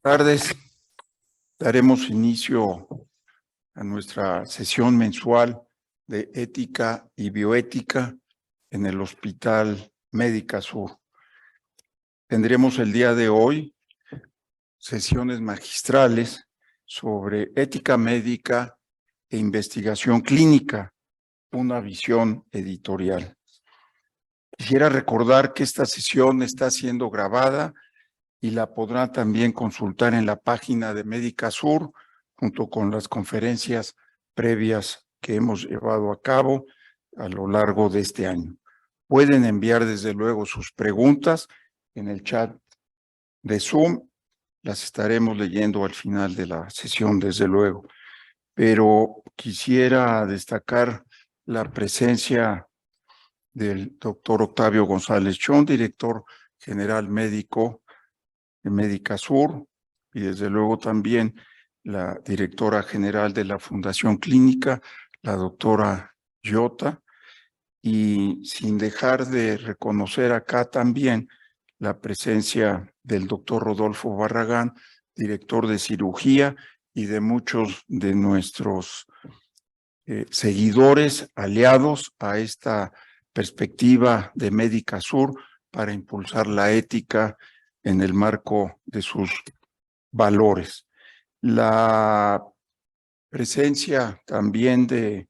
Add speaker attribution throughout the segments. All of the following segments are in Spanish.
Speaker 1: Tardes. Daremos inicio a nuestra sesión mensual de ética y bioética en el Hospital Médica Sur. Tendremos el día de hoy sesiones magistrales sobre ética médica e investigación clínica, una visión editorial. Quisiera recordar que esta sesión está siendo grabada y la podrá también consultar en la página de Médica Sur, junto con las conferencias previas que hemos llevado a cabo a lo largo de este año. Pueden enviar desde luego sus preguntas en el chat de Zoom, las estaremos leyendo al final de la sesión desde luego, pero quisiera destacar la presencia del doctor Octavio González Chón, director general médico de Médica Sur, y desde luego también la directora general de la Fundación Clínica, la doctora Yota, y sin dejar de reconocer acá también la presencia del doctor Rodolfo Barragán, director de cirugía, y de muchos de nuestros seguidores, aliados a esta perspectiva de Médica Sur para impulsar la ética en el marco de sus valores. La presencia también de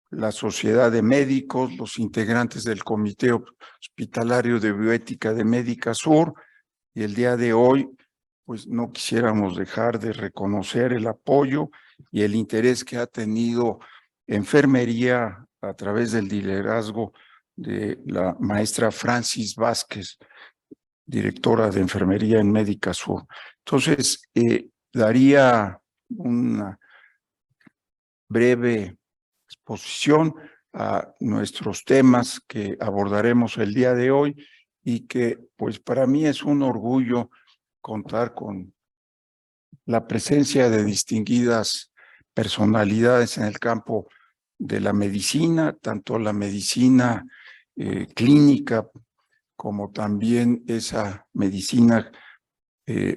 Speaker 1: la Sociedad de Médicos, los integrantes del Comité Hospitalario de Bioética de Médica Sur, y el día de hoy, pues no quisiéramos dejar de reconocer el apoyo y el interés que ha tenido enfermería a través del liderazgo de la maestra Francis Vázquez, directora de enfermería en Médica Sur. Entonces, daría una breve exposición a nuestros temas que abordaremos el día de hoy y que, pues, para mí es un orgullo contar con la presencia de distinguidas personalidades en el campo de la medicina, tanto la medicina clínica como también esa medicina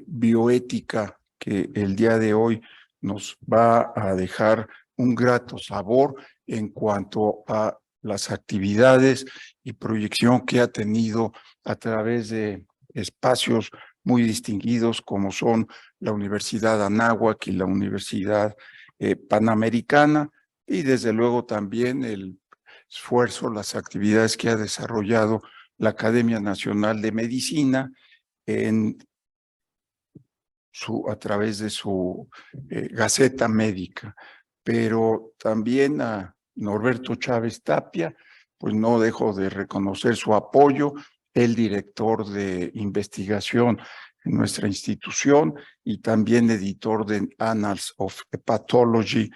Speaker 1: bioética que el día de hoy nos va a dejar un grato sabor en cuanto a las actividades y proyección que ha tenido a través de espacios muy distinguidos como son la Universidad Anáhuac y la Universidad Panamericana, y desde luego también el esfuerzo, las actividades que ha desarrollado la Academia Nacional de Medicina a través de su Gaceta Médica. Pero también a Norberto Chávez Tapia, pues no dejo de reconocer su apoyo, el director de investigación en nuestra institución y también editor de Annals of Hepatology,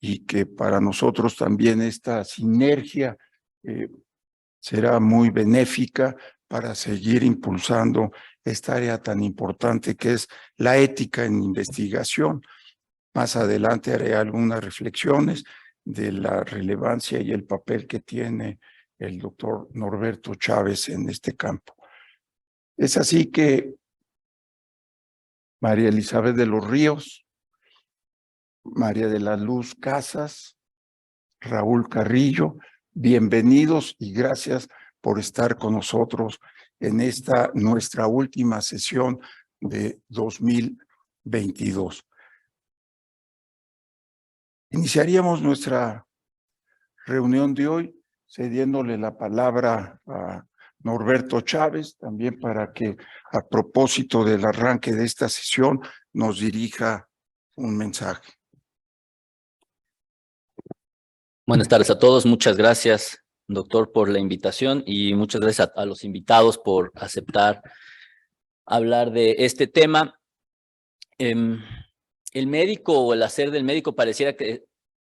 Speaker 1: y que para nosotros también esta sinergia será muy benéfica para seguir impulsando esta área tan importante que es la ética en investigación. Más adelante haré algunas reflexiones de la relevancia y el papel que tiene el doctor Norberto Chávez en este campo. Es así que María Elizabeth de los Ríos, María de la Luz Casas, Raúl Carrillo, bienvenidos y gracias por estar con nosotros en esta nuestra última sesión de 2022. Iniciaríamos nuestra reunión de hoy cediéndole la palabra a Norberto Chávez, también para que a propósito del arranque de esta sesión nos dirija un mensaje.
Speaker 2: Buenas tardes a todos, muchas gracias, doctor, por la invitación y muchas gracias a los invitados por aceptar hablar de este tema. El médico o el hacer del médico pareciera que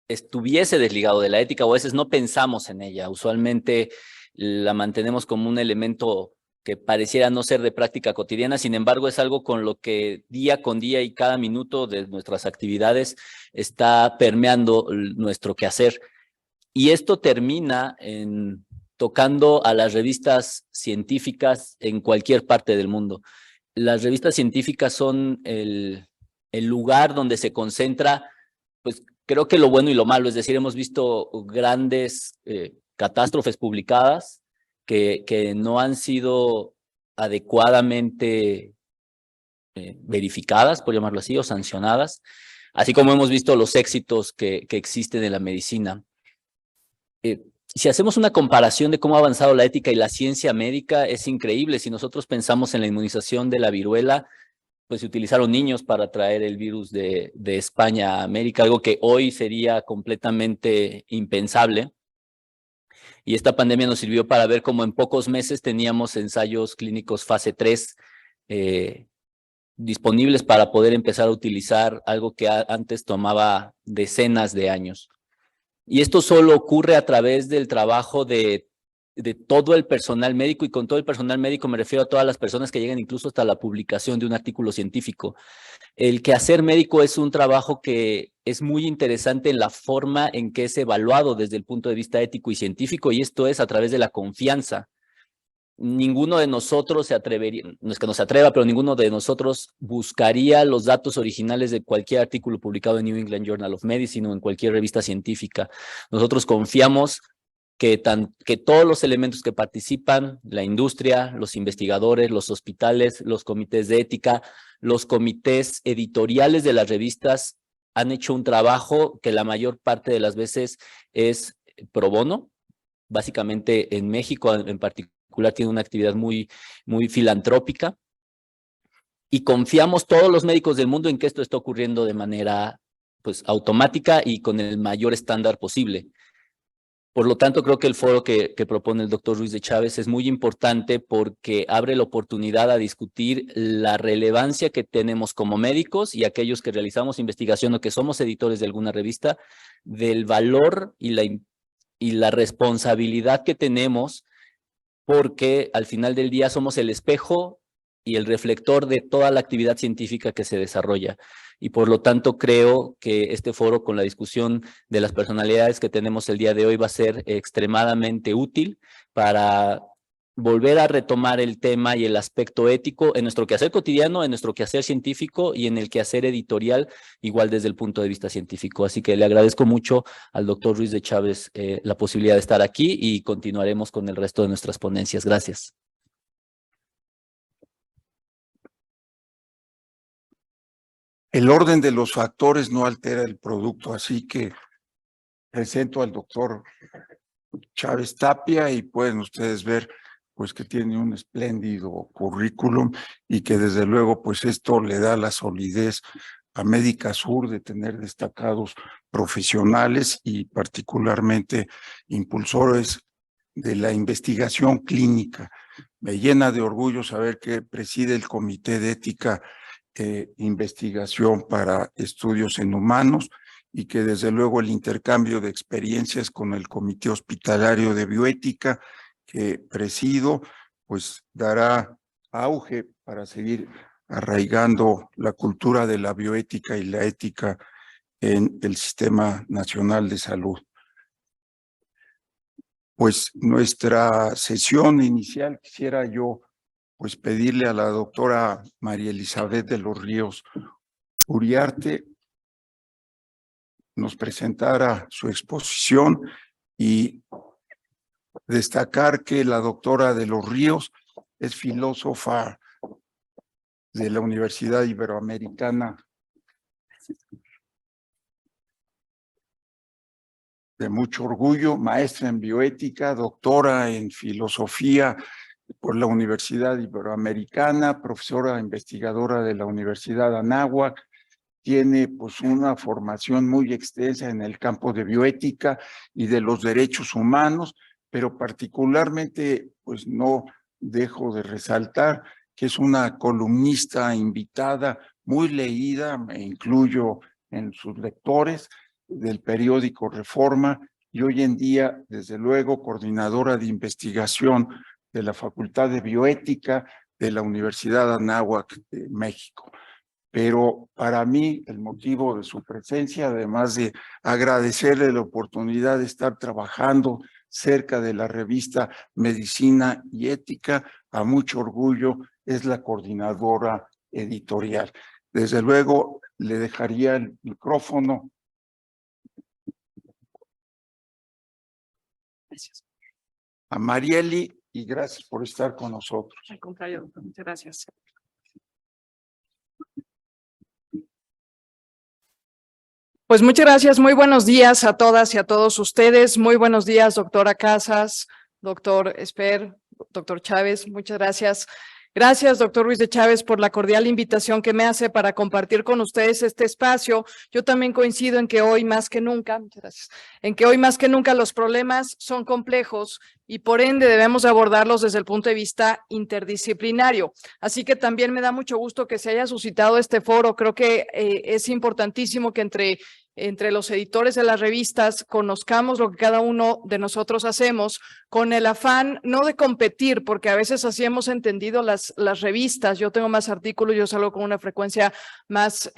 Speaker 2: estuviese desligado de la ética, o a veces no pensamos en ella. Usualmente la mantenemos como un elemento que pareciera no ser de práctica cotidiana, sin embargo es algo con lo que día con día y cada minuto de nuestras actividades está permeando nuestro quehacer. Y esto termina tocando a las revistas científicas en cualquier parte del mundo. las revistas científicas son el lugar donde se concentra, pues creo que lo bueno y lo malo, es decir, hemos visto grandes catástrofes publicadas que no han sido adecuadamente verificadas, por llamarlo así, o sancionadas, así como hemos visto los éxitos que existen en la medicina. Si hacemos una comparación de cómo ha avanzado la ética y la ciencia médica, es increíble. Si nosotros pensamos en la inmunización de la viruela, pues se utilizaron niños para traer el virus de España a América, algo que hoy sería completamente impensable. Y esta pandemia nos sirvió para ver cómo en pocos meses teníamos ensayos clínicos fase 3 disponibles para poder empezar a utilizar algo que antes tomaba decenas de años. Y esto solo ocurre a través del trabajo de todo el personal médico, y con todo el personal médico me refiero a todas las personas que llegan incluso hasta la publicación de un artículo científico. El quehacer médico es un trabajo que es muy interesante en la forma en que es evaluado desde el punto de vista ético y científico, y esto es a través de la confianza. Ninguno de nosotros se atrevería, no es que no se atreva, pero ninguno de nosotros buscaría los datos originales de cualquier artículo publicado en New England Journal of Medicine o en cualquier revista científica. Nosotros confiamos que todos los elementos que participan, la industria, los investigadores, los hospitales, los comités de ética, los comités editoriales de las revistas, han hecho un trabajo que la mayor parte de las veces es pro bono. Básicamente en México en particular tiene una actividad muy filantrópica, y confiamos todos los médicos del mundo en que esto está ocurriendo de manera pues automática y con el mayor estándar posible. Por lo tanto, creo que el foro que propone el doctor Ruiz de Chávez es muy importante porque abre la oportunidad a discutir la relevancia que tenemos como médicos y aquellos que realizamos investigación o que somos editores de alguna revista, del valor y la responsabilidad que tenemos, porque al final del día somos el espejo y el reflector de toda la actividad científica que se desarrolla. Y por lo tanto creo que este foro, con la discusión de las personalidades que tenemos el día de hoy, va a ser extremadamente útil para volver a retomar el tema y el aspecto ético en nuestro quehacer cotidiano, en nuestro quehacer científico y en el quehacer editorial, igual desde el punto de vista científico. Así que le agradezco mucho al doctor Ruiz de Chávez la posibilidad de estar aquí, y continuaremos con el resto de nuestras ponencias. Gracias.
Speaker 1: El orden de los factores no altera el producto, así que presento al doctor Chávez Tapia y pueden ustedes ver pues que tiene un espléndido currículum y que desde luego pues esto le da la solidez a Médica Sur de tener destacados profesionales y particularmente impulsores de la investigación clínica. Me llena de orgullo saber que preside el Comité de Ética e Investigación para Estudios en Humanos, y que desde luego el intercambio de experiencias con el Comité Hospitalario de Bioética que presido, pues dará auge para seguir arraigando la cultura de la bioética y la ética en el Sistema Nacional de Salud. Pues nuestra sesión inicial quisiera yo pues pedirle a la doctora María Elizabeth de los Ríos Uriarte nos presentara su exposición y destacar que la doctora de los Ríos es filósofa de la Universidad Iberoamericana de mucho orgullo, maestra en bioética, doctora en filosofía por la Universidad Iberoamericana, profesora investigadora de la Universidad Anáhuac. Tiene pues una formación muy extensa en el campo de bioética y de los derechos humanos, pero particularmente pues no dejo de resaltar que es una columnista invitada, muy leída, me incluyo en sus lectores, del periódico Reforma, y hoy en día, desde luego, coordinadora de investigación de la Facultad de Bioética de la Universidad Anáhuac de México. Pero para mí el motivo de su presencia, además de agradecerle la oportunidad de estar trabajando cerca de la revista Medicina y Ética. A mucho orgullo, es la coordinadora editorial. Desde luego, le dejaría el micrófono.
Speaker 3: Gracias.
Speaker 1: A Marieli, y gracias por estar con nosotros.
Speaker 3: Al contrario, doctor, muchas gracias. Pues muchas gracias, muy buenos días a todas y a todos ustedes. Muy buenos días, doctora Casas, doctor Esper, doctor Chávez, muchas gracias. Gracias, doctor Ruiz de Chávez, por la cordial invitación que me hace para compartir con ustedes este espacio. Yo también coincido en que hoy más que nunca, muchas gracias, en que hoy más que nunca los problemas son complejos y por ende debemos abordarlos desde el punto de vista interdisciplinario. Así que también me da mucho gusto que se haya suscitado este foro. Creo que es importantísimo que entre los editores de las revistas conozcamos lo que cada uno de nosotros hacemos con el afán no de competir, porque a veces así hemos entendido las revistas. Yo tengo más artículos, yo salgo con una frecuencia más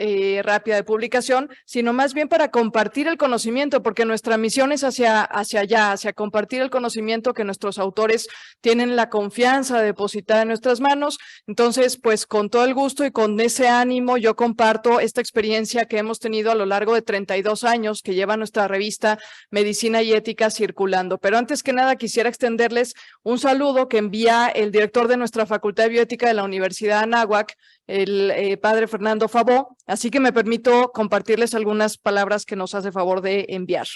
Speaker 3: rápida de publicación, sino más bien para compartir el conocimiento, porque nuestra misión es hacia allá, hacia compartir el conocimiento que nuestros autores tienen la confianza depositada en nuestras manos. Entonces, pues con todo el gusto y con ese ánimo, yo comparto esta experiencia que hemos tenido a lo largo de 32 años que lleva nuestra revista Medicina y Ética circulando. Pero antes que nada quisiera extenderles un saludo que envía el director de nuestra Facultad de Bioética de la Universidad de Anáhuac, el padre Fernando Favó, así que me permito compartirles algunas palabras que nos hace favor de enviar.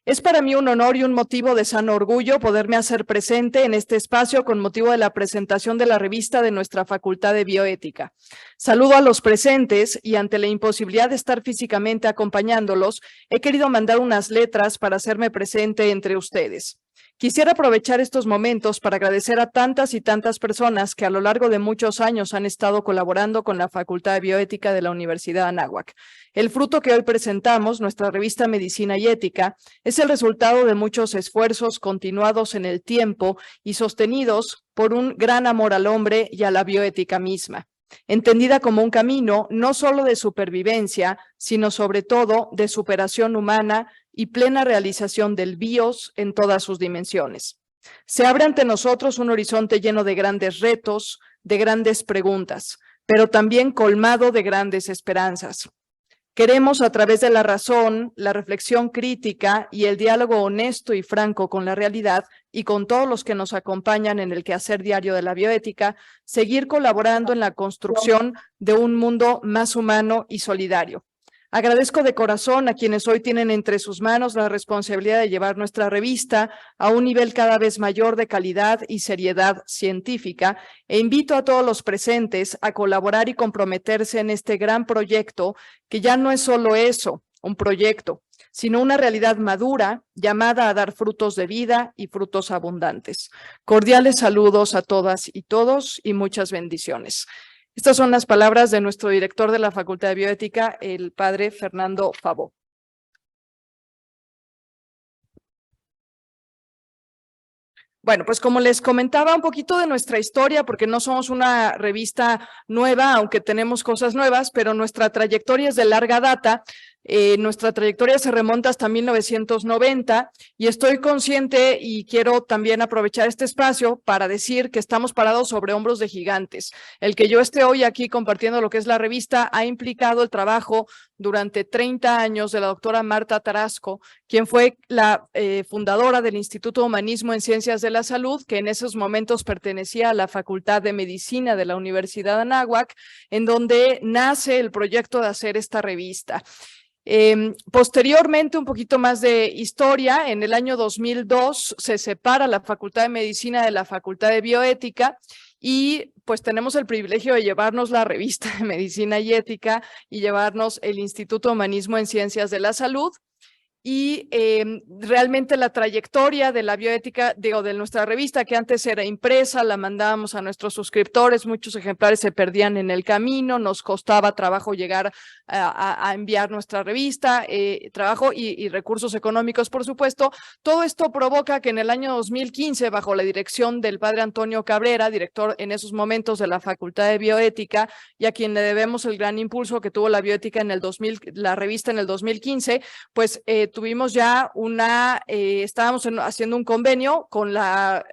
Speaker 3: Es para mí un honor y un motivo de sano orgullo poderme hacer presente en este espacio con motivo de la presentación de la revista de nuestra Facultad de Bioética. Saludo a los presentes y ante la imposibilidad de estar físicamente acompañándolos, he querido mandar unas letras para hacerme presente entre ustedes. Quisiera aprovechar estos momentos para agradecer a tantas y tantas personas que a lo largo de muchos años han estado colaborando con la Facultad de Bioética de la Universidad de Anáhuac. El fruto que hoy presentamos, nuestra revista Medicina y Ética, es el resultado de muchos esfuerzos continuados en el tiempo y sostenidos por un gran amor al hombre y a la bioética misma, entendida como un camino no solo de supervivencia, sino sobre todo de superación humana y plena realización del bios en todas sus dimensiones. Se abre ante nosotros un horizonte lleno de grandes retos, de grandes preguntas, pero también colmado de grandes esperanzas. Queremos, a través de la razón, la reflexión crítica y el diálogo honesto y franco con la realidad y con todos los que nos acompañan en el quehacer diario de la bioética, seguir colaborando en la construcción de un mundo más humano y solidario. Agradezco de corazón a quienes hoy tienen entre sus manos la responsabilidad de llevar nuestra revista a un nivel cada vez mayor de calidad y seriedad científica e invito a todos los presentes a colaborar y comprometerse en este gran proyecto que ya no es solo eso, un proyecto, sino una realidad madura llamada a dar frutos de vida y frutos abundantes. Cordiales saludos a todas y todos y muchas bendiciones. Estas son las palabras de nuestro director de la Facultad de Bioética, el padre Fernando Favó. Bueno, pues como les comentaba un poquito de nuestra historia, porque no somos una revista nueva, aunque tenemos cosas nuevas, pero nuestra trayectoria es de larga data. Nuestra trayectoria se remonta hasta 1990 y estoy consciente y quiero también aprovechar este espacio para decir que estamos parados sobre hombros de gigantes. El que yo esté hoy aquí compartiendo lo que es la revista ha implicado el trabajo durante 30 años de la doctora Marta Tarasco, quien fue la fundadora del Instituto de Humanismo en Ciencias de la Salud, que en esos momentos pertenecía a la Facultad de Medicina de la Universidad de Anáhuac, en donde nace el proyecto de hacer esta revista. Posteriormente, un poquito más de historia, en el año 2002 se separa la Facultad de Medicina de la Facultad de Bioética y pues tenemos el privilegio de llevarnos la revista de Medicina y Ética y llevarnos el Instituto de Humanismo en Ciencias de la Salud. Y realmente la trayectoria de la bioética, de nuestra revista, que antes era impresa, la mandábamos a nuestros suscriptores, muchos ejemplares se perdían en el camino, nos costaba trabajo llegar a enviar nuestra revista, trabajo y recursos económicos, por supuesto. Todo esto provoca que en el año 2015, bajo la dirección del padre Antonio Cabrera, director en esos momentos de la Facultad de Bioética, y a quien le debemos el gran impulso que tuvo la bioética en el la revista en el 2015, pues tuvimos ya estábamos haciendo un convenio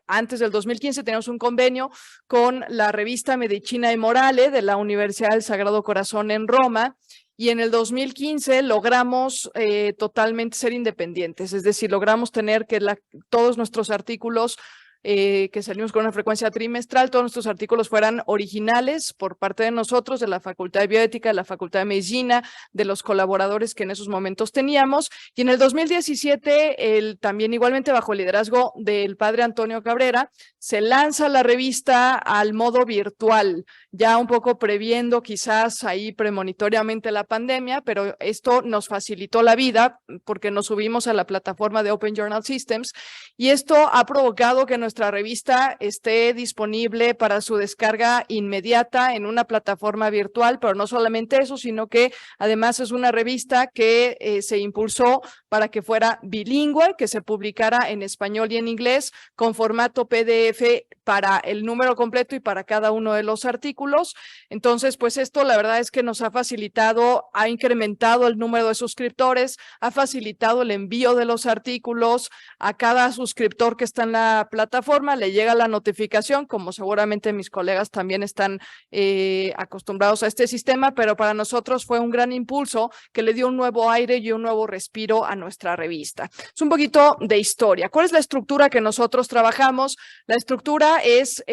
Speaker 3: antes del 2015 teníamos un convenio con la revista Medicina y Morale de la Universidad del Sagrado Corazón en Roma. Y en el 2015 logramos totalmente ser independientes, es decir, logramos tener que todos nuestros artículos que salimos con una frecuencia trimestral, todos nuestros artículos fueran originales por parte de nosotros, de la Facultad de Bioética, de la Facultad de Medicina, de los colaboradores que en esos momentos teníamos. Y en el 2017, también igualmente bajo el liderazgo del padre Antonio Cabrera, se lanza la revista al modo virtual, ya un poco previendo quizás ahí premonitoriamente la pandemia, pero esto nos facilitó la vida porque nos subimos a la plataforma de Open Journal Systems y esto ha provocado que nuestra revista esté disponible para su descarga inmediata en una plataforma virtual, pero no solamente eso, sino que además es una revista que se impulsó para que fuera bilingüe, que se publicara en español y en inglés con formato PDF para el número completo y para cada uno de los artículos. Entonces, pues esto la verdad es que nos ha facilitado, ha incrementado el número de suscriptores, ha facilitado el envío de los artículos a cada suscriptor que está en la plataforma, le llega la notificación, como seguramente mis colegas también están acostumbrados a este sistema, pero para nosotros fue un gran impulso que le dio un nuevo aire y un nuevo respiro a nuestra revista. Es un poquito de historia. ¿Cuál es la estructura que nosotros trabajamos? La estructura es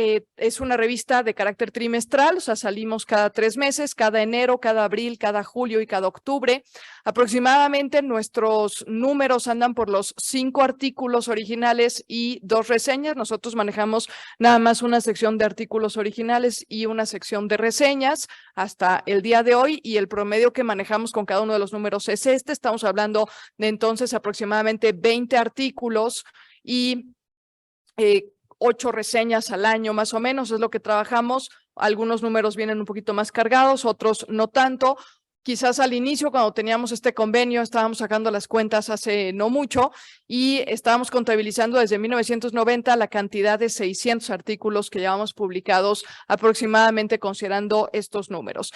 Speaker 3: una revista de carácter trimestral, o sea, salimos cada 3 meses, cada enero, cada abril, cada julio y cada octubre. Aproximadamente nuestros números andan por los 5 artículos originales y 2 reseñas. Nosotros manejamos nada más una sección de artículos originales y una sección de reseñas hasta el día de hoy y el promedio que manejamos con cada uno de los números es este. Estamos hablando de entonces aproximadamente 20 artículos y 8 reseñas al año más o menos, es lo que trabajamos. Algunos números vienen un poquito más cargados, otros no tanto. Quizás al inicio, cuando teníamos este convenio, estábamos sacando las cuentas hace no mucho y estábamos contabilizando desde 1990 la cantidad de 600 artículos que llevamos publicados aproximadamente considerando estos números.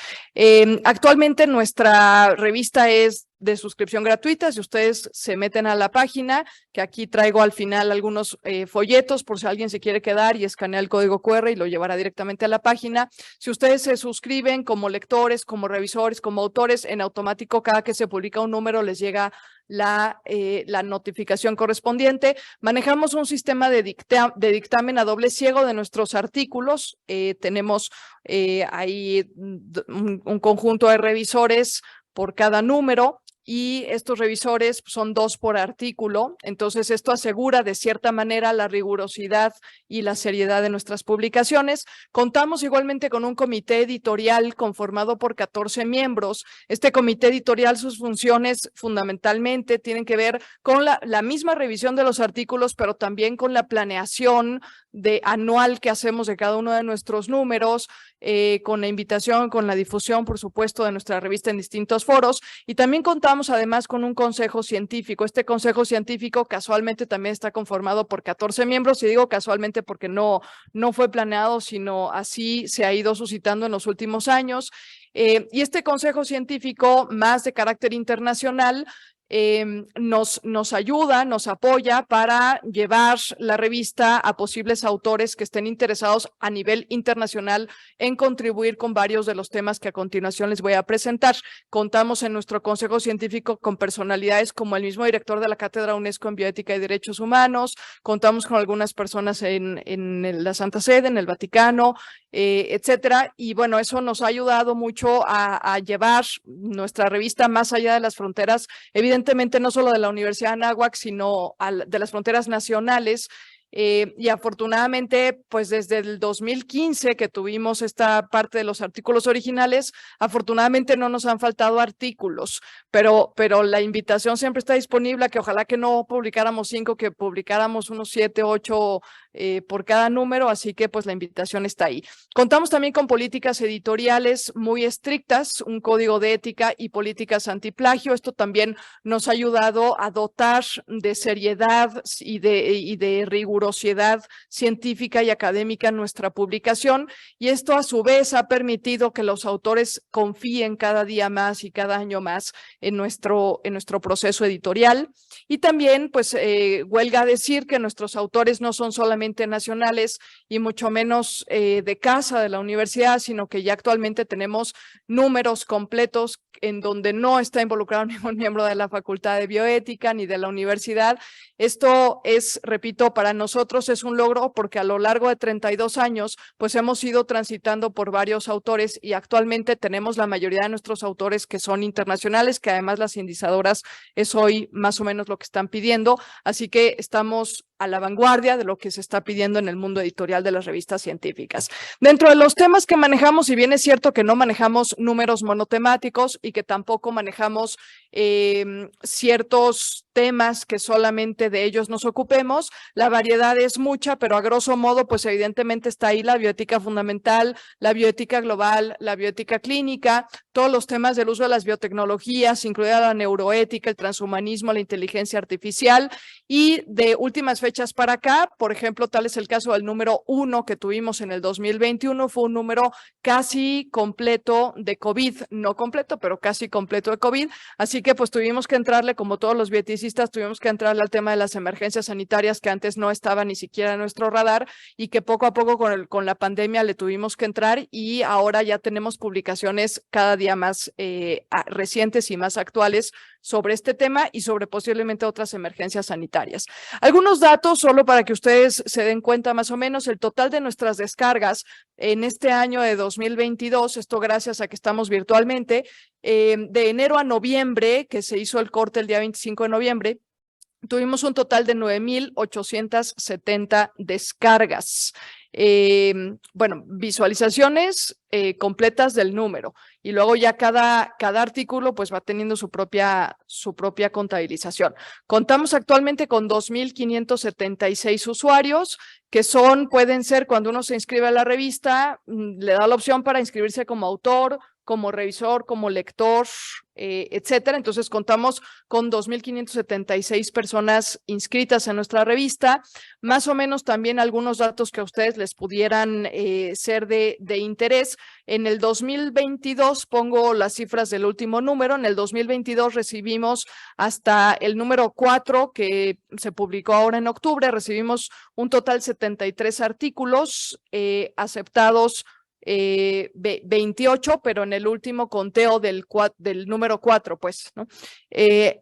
Speaker 3: Actualmente nuestra revista es de suscripción gratuita. Si ustedes se meten a la página, que aquí traigo al final algunos folletos por si alguien se quiere quedar y escanea el código QR y lo llevará directamente a la página. Si ustedes se suscriben como lectores, como revisores, como autores, en automático cada que se publica un número les llega la notificación correspondiente. Manejamos un sistema de dictamen a doble ciego de nuestros artículos. Tenemos ahí un conjunto de revisores por cada número y estos revisores son 2 por artículo. Entonces esto asegura de cierta manera la rigurosidad y la seriedad de nuestras publicaciones. Contamos igualmente con un comité editorial conformado por 14 miembros. Este comité editorial, sus funciones fundamentalmente tienen que ver con la misma revisión de los artículos, pero también con la planeación anual que hacemos de cada uno de nuestros números, con la invitación, con la difusión, por supuesto, de nuestra revista en distintos foros. Y también contamos además con un consejo científico. Este consejo científico casualmente también está conformado por 14 miembros, y digo casualmente porque no fue planeado, sino así se ha ido suscitando en los últimos años. Y este consejo científico, más de carácter internacional, nos ayuda, nos apoya para llevar la revista a posibles autores que estén interesados a nivel internacional en contribuir con varios de los temas que a continuación les voy a presentar. Contamos en nuestro consejo científico con personalidades como el mismo director de la Cátedra UNESCO en Bioética y Derechos Humanos, contamos con algunas personas en la Santa Sede, en el Vaticano, etcétera. Y bueno, eso nos ha ayudado mucho a llevar nuestra revista más allá de las fronteras, evidentemente no solo de la Universidad de Anáhuac, sino de las fronteras nacionales. Y afortunadamente, pues desde el 2015 que tuvimos esta parte de los artículos originales, afortunadamente no nos han faltado artículos, pero la invitación siempre está disponible a que ojalá que no publicáramos 5, que publicáramos unos 7, 8 por cada número, así que pues la invitación está ahí. Contamos también con políticas editoriales muy estrictas, un código de ética y políticas antiplagio. Esto también nos ha ayudado a dotar de seriedad y de rigurosidad científica y académica en nuestra publicación, y esto a su vez ha permitido que los autores confíen cada día más y cada año más en nuestro proceso editorial. Y también pues huelga decir que nuestros autores no son solamente nacionales y mucho menos de casa de la universidad, sino que ya actualmente tenemos números completos en donde no está involucrado ningún miembro de la Facultad de Bioética ni de la universidad. Esto es, repito, para nosotros es un logro porque a lo largo de 32 años pues hemos ido transitando por varios autores y actualmente tenemos la mayoría de nuestros autores que son internacionales, que además las indizadoras es hoy más o menos lo que están pidiendo, así que estamos a la vanguardia de lo que se está pidiendo en el mundo editorial de las revistas científicas. Dentro de los temas que manejamos, si bien es cierto que no manejamos números monotemáticos y que tampoco manejamos ciertos temas que solamente de ellos nos ocupemos, la variedad es mucha, pero a grosso modo, pues evidentemente está ahí la bioética fundamental, la bioética global, la bioética clínica, todos los temas del uso de las biotecnologías, incluida la neuroética, el transhumanismo, la inteligencia artificial, y de últimas fechas para acá, por ejemplo, tal es el caso del número 1 que tuvimos en el 2021, fue un número casi completo de COVID, no completo, pero casi completo de COVID, así que pues tuvimos que entrarle, como todos los bioeticistas, tuvimos que entrarle al tema de las emergencias sanitarias que antes no estaban ni siquiera en nuestro radar y que poco a poco con la pandemia le tuvimos que entrar, y ahora ya tenemos publicaciones cada día más recientes y más actuales sobre este tema y sobre posiblemente otras emergencias sanitarias. Algunos datos solo para que ustedes se den cuenta más o menos: el total de nuestras descargas en este año de 2022, esto gracias a que estamos virtualmente, de enero a noviembre, que se hizo el corte el día 25 de noviembre, tuvimos un total de 9,870 descargas. Bueno, visualizaciones completas del número, y luego ya cada artículo pues va teniendo su propia contabilización. Contamos actualmente con 2,576 usuarios, que pueden ser, cuando uno se inscribe a la revista, le da la opción para inscribirse como autor, como revisor, como lector, etcétera. Entonces contamos con 2,576 personas inscritas en nuestra revista. Más o menos también algunos datos que a ustedes les pudieran ser de interés. En el 2022, pongo las cifras del último número, en el 2022 recibimos hasta el número 4, que se publicó ahora en octubre, recibimos un total de 73 artículos aceptados, 28, pero en el último conteo del número 4, pues, ¿no?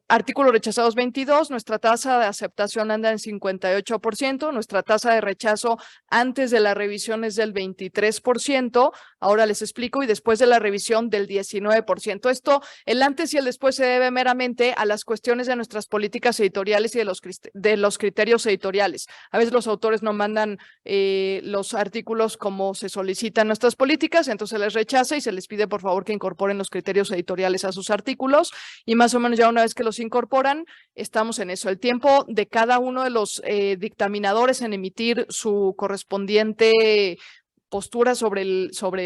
Speaker 3: Artículos rechazados 22, nuestra tasa de aceptación anda en 58%, nuestra tasa de rechazo antes de la revisión es del 23%, ahora les explico, y después de la revisión del 19%. Esto, el antes y el después, se debe meramente a las cuestiones de nuestras políticas editoriales y de los criterios editoriales. A veces los autores no mandan los artículos como se solicitan nuestras políticas, entonces les rechaza y se les pide por favor que incorporen los criterios editoriales a sus artículos, y más o menos ya una vez que los incorporan, estamos en eso. El tiempo de cada uno de los dictaminadores en emitir su correspondiente postura sobre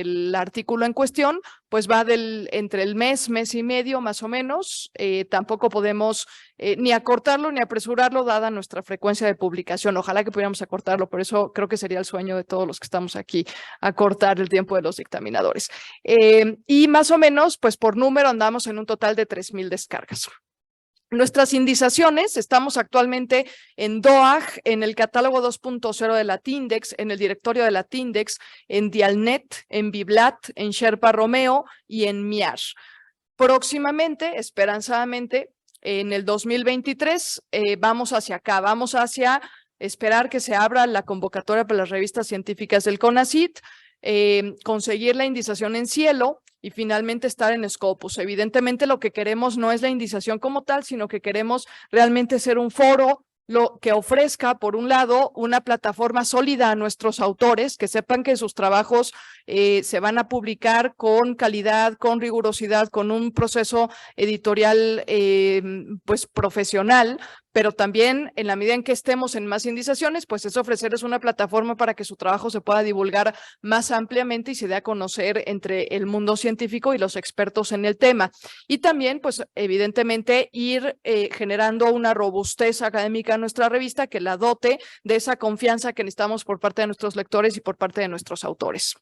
Speaker 3: el artículo en cuestión, pues va entre el mes y medio más o menos. Tampoco podemos ni acortarlo ni apresurarlo dada nuestra frecuencia de publicación. Ojalá que pudiéramos acortarlo, por eso creo que sería el sueño de todos los que estamos aquí, acortar el tiempo de los dictaminadores. Y más o menos, pues por número andamos en un total de 3,000 descargas. Nuestras indizaciones, estamos actualmente en DOAJ, en el catálogo 2.0 de la Tindex, en el directorio de la Tindex, en Dialnet, en Biblat, en Sherpa Romeo y en MIAR. Próximamente, esperanzadamente, en el 2023, vamos hacia acá, vamos hacia esperar que se abra la convocatoria para las revistas científicas del CONACYT, conseguir la indización en Cielo y finalmente estar en Scopus. Evidentemente lo que queremos no es la indización como tal, sino que queremos realmente ser un foro que ofrezca, por un lado, una plataforma sólida a nuestros autores, que sepan que sus trabajos se van a publicar con calidad, con rigurosidad, con un proceso editorial pues profesional, pero también en la medida en que estemos en más indizaciones, pues es ofrecerles una plataforma para que su trabajo se pueda divulgar más ampliamente y se dé a conocer entre el mundo científico y los expertos en el tema. Y también, pues evidentemente, ir generando una robustez académica en nuestra revista que la dote de esa confianza que necesitamos por parte de nuestros lectores y por parte de nuestros autores.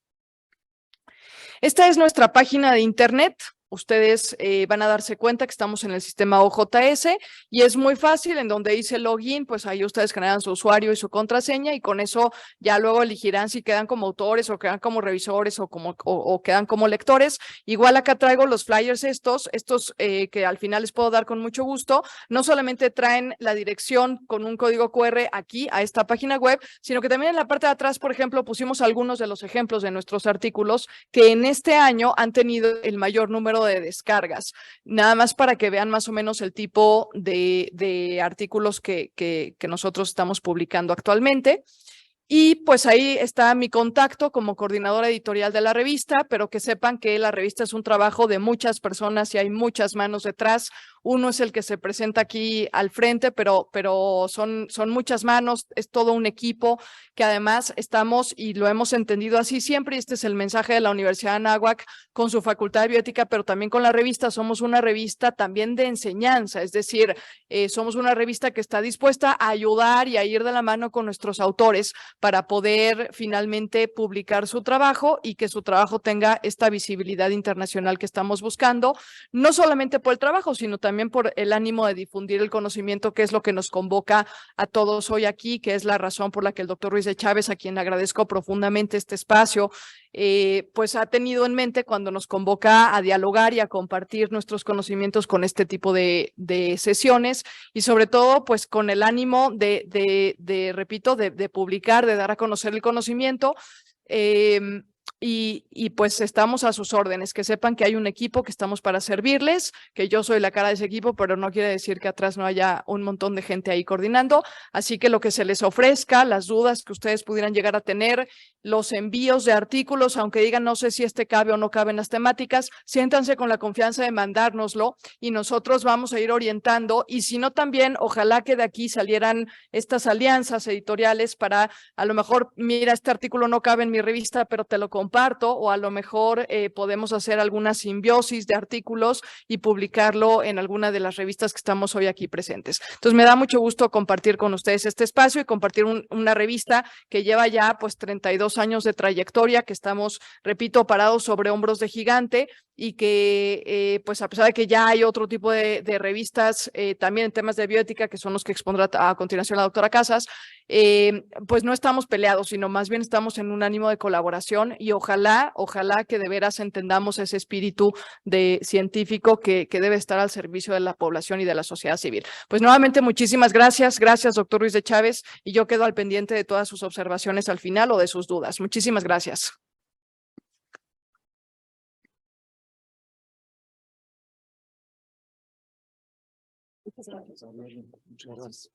Speaker 3: Esta es nuestra página de internet. Ustedes van a darse cuenta que estamos en el sistema OJS y es muy fácil, en donde dice login, pues ahí ustedes generan su usuario y su contraseña y con eso ya luego elegirán si quedan como autores o quedan como revisores o quedan como lectores. Igual acá traigo los flyers estos que al final les puedo dar con mucho gusto. No solamente traen la dirección con un código QR aquí a esta página web, sino que también en la parte de atrás, por ejemplo, pusimos algunos de los ejemplos de nuestros artículos que en este año han tenido el mayor número de descargas, nada más para que vean más o menos el tipo de artículos que nosotros estamos publicando actualmente. Y pues ahí está mi contacto como coordinadora editorial de la revista, pero que sepan que la revista es un trabajo de muchas personas y hay muchas manos detrás. Uno es el que se presenta aquí al frente, pero son muchas manos, es todo un equipo que además estamos, y lo hemos entendido así siempre, y este es el mensaje de la Universidad de Anáhuac con su Facultad de Bioética, pero también con la revista. Somos una revista también de enseñanza, es decir, somos una revista que está dispuesta a ayudar y a ir de la mano con nuestros autores para poder finalmente publicar su trabajo y que su trabajo tenga esta visibilidad internacional que estamos buscando, no solamente por el trabajo, sino también por el ánimo de difundir el conocimiento, que es lo que nos convoca a todos hoy aquí, que es la razón por la que el doctor Ruiz de Chávez, a quien agradezco profundamente este espacio, pues ha tenido en mente cuando nos convoca a dialogar y a compartir nuestros conocimientos con este tipo de sesiones, y sobre todo pues con el ánimo repito, de publicar, de dar a conocer el conocimiento. Y pues estamos a sus órdenes, que sepan que hay un equipo que estamos para servirles, que yo soy la cara de ese equipo, pero no quiere decir que atrás no haya un montón de gente ahí coordinando. Así que lo que se les ofrezca, las dudas que ustedes pudieran llegar a tener, los envíos de artículos, aunque digan no sé si este cabe o no cabe en las temáticas, siéntanse con la confianza de mandárnoslo y nosotros vamos a ir orientando. Y si no, también ojalá que de aquí salieran estas alianzas editoriales para, a lo mejor, mira, este artículo no cabe en mi revista, pero te lo comparto, o a lo mejor podemos hacer alguna simbiosis de artículos y publicarlo en alguna de las revistas que estamos hoy aquí presentes. Entonces me da mucho gusto compartir con ustedes este espacio y compartir una revista que lleva ya pues 32 años de trayectoria, que estamos, repito, parados sobre hombros de gigante, y que pues a pesar de que ya hay otro tipo de revistas también en temas de bioética, que son los que expondrá a continuación la doctora Casas, pues no estamos peleados, sino más bien estamos en un ánimo de colaboración, y ojalá que de veras entendamos ese espíritu de científico que debe estar al servicio de la población y de la sociedad civil. Pues nuevamente muchísimas gracias, doctor Ruiz de Chávez, y yo quedo al pendiente de todas sus observaciones al final o de sus dudas. Muchísimas gracias.
Speaker 1: Muchas gracias.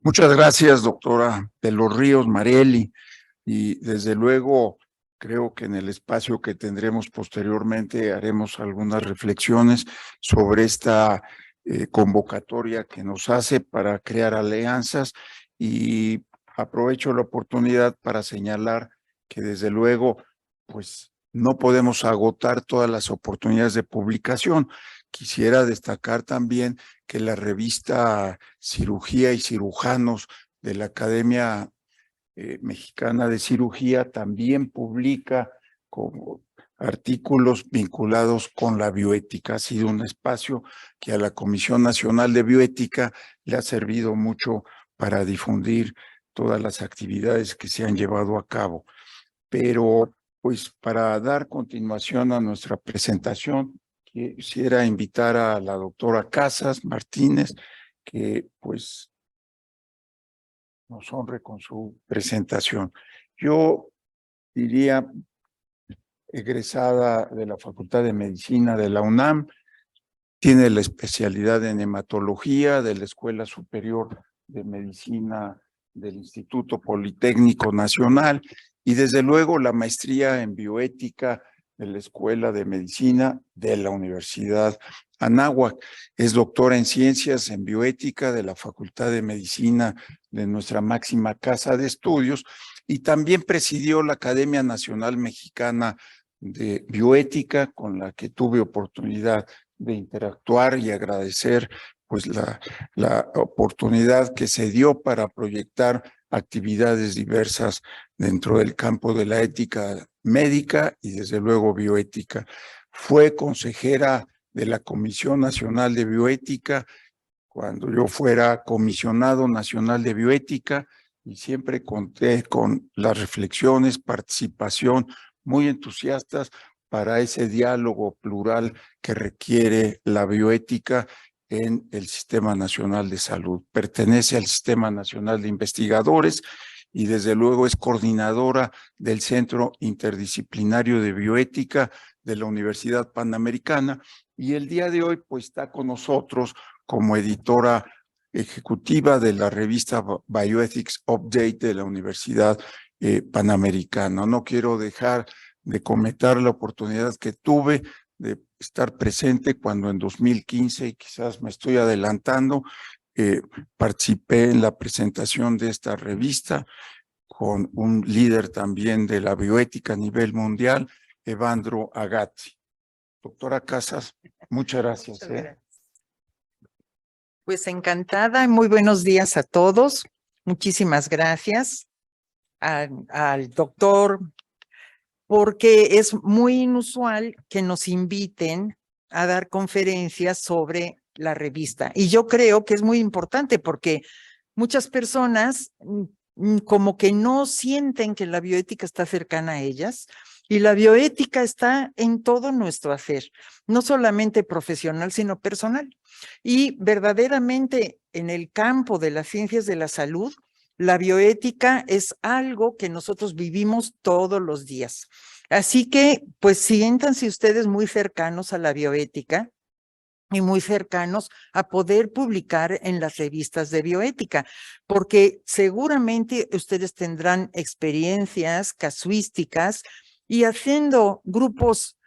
Speaker 1: Muchas gracias, doctora de los Ríos Marieli, y desde luego creo que en el espacio que tendremos posteriormente haremos algunas reflexiones sobre esta convocatoria que nos hace para crear alianzas, y aprovecho la oportunidad para señalar que desde luego pues no podemos agotar todas las oportunidades de publicación. Quisiera destacar también que la revista Cirugía y Cirujanos de la Academia Mexicana de Cirugía también publica como artículos vinculados con la bioética. Ha sido un espacio que a la Comisión Nacional de Bioética le ha servido mucho para difundir todas las actividades que se han llevado a cabo. Pero pues para dar continuación a nuestra presentación, quisiera invitar a la doctora Casas Martínez, que pues nos honre con su presentación. Yo diría, egresada de la Facultad de Medicina de la UNAM, tiene la especialidad en hematología de la Escuela Superior de Medicina del Instituto Politécnico Nacional, y desde luego la maestría en bioética la Escuela de Medicina de la Universidad Anáhuac. Es doctora en Ciencias en Bioética de la Facultad de Medicina de nuestra máxima casa de estudios y también presidió la Academia Nacional Mexicana de Bioética, con la que tuve oportunidad de interactuar y agradecer pues la oportunidad que se dio para proyectar actividades diversas dentro del campo de la ética médica y desde luego bioética. Fue consejera de la Comisión Nacional de Bioética cuando yo fuera comisionado nacional de bioética y siempre conté con las reflexiones, participación muy entusiastas para ese diálogo plural que requiere la bioética en el Sistema Nacional de Salud. Pertenece al Sistema Nacional de Investigadores y desde luego es coordinadora del Centro Interdisciplinario de Bioética de la Universidad Panamericana y el día de hoy pues está con nosotros como editora ejecutiva de la revista Bioethics Update de la Universidad Panamericana. No quiero dejar de comentar la oportunidad que tuve de estar presente cuando en 2015, y quizás me estoy adelantando, participé en la presentación de esta revista con un líder también de la bioética a nivel mundial, Evandro Agatti. Doctora Casas, muchas gracias.
Speaker 4: Pues encantada, muy buenos días a todos. Muchísimas gracias al doctor, porque es muy inusual que nos inviten a dar conferencias sobre la revista. Y yo creo que es muy importante porque muchas personas como que no sienten que la bioética está cercana a ellas y la bioética está en todo nuestro hacer, no solamente profesional, sino personal. Y verdaderamente en el campo de las ciencias de la salud, la bioética es algo que nosotros vivimos todos los días. Así que, pues, siéntanse ustedes muy cercanos a la bioética y muy cercanos a poder publicar en las revistas de bioética, porque seguramente ustedes tendrán experiencias casuísticas y haciendo grupos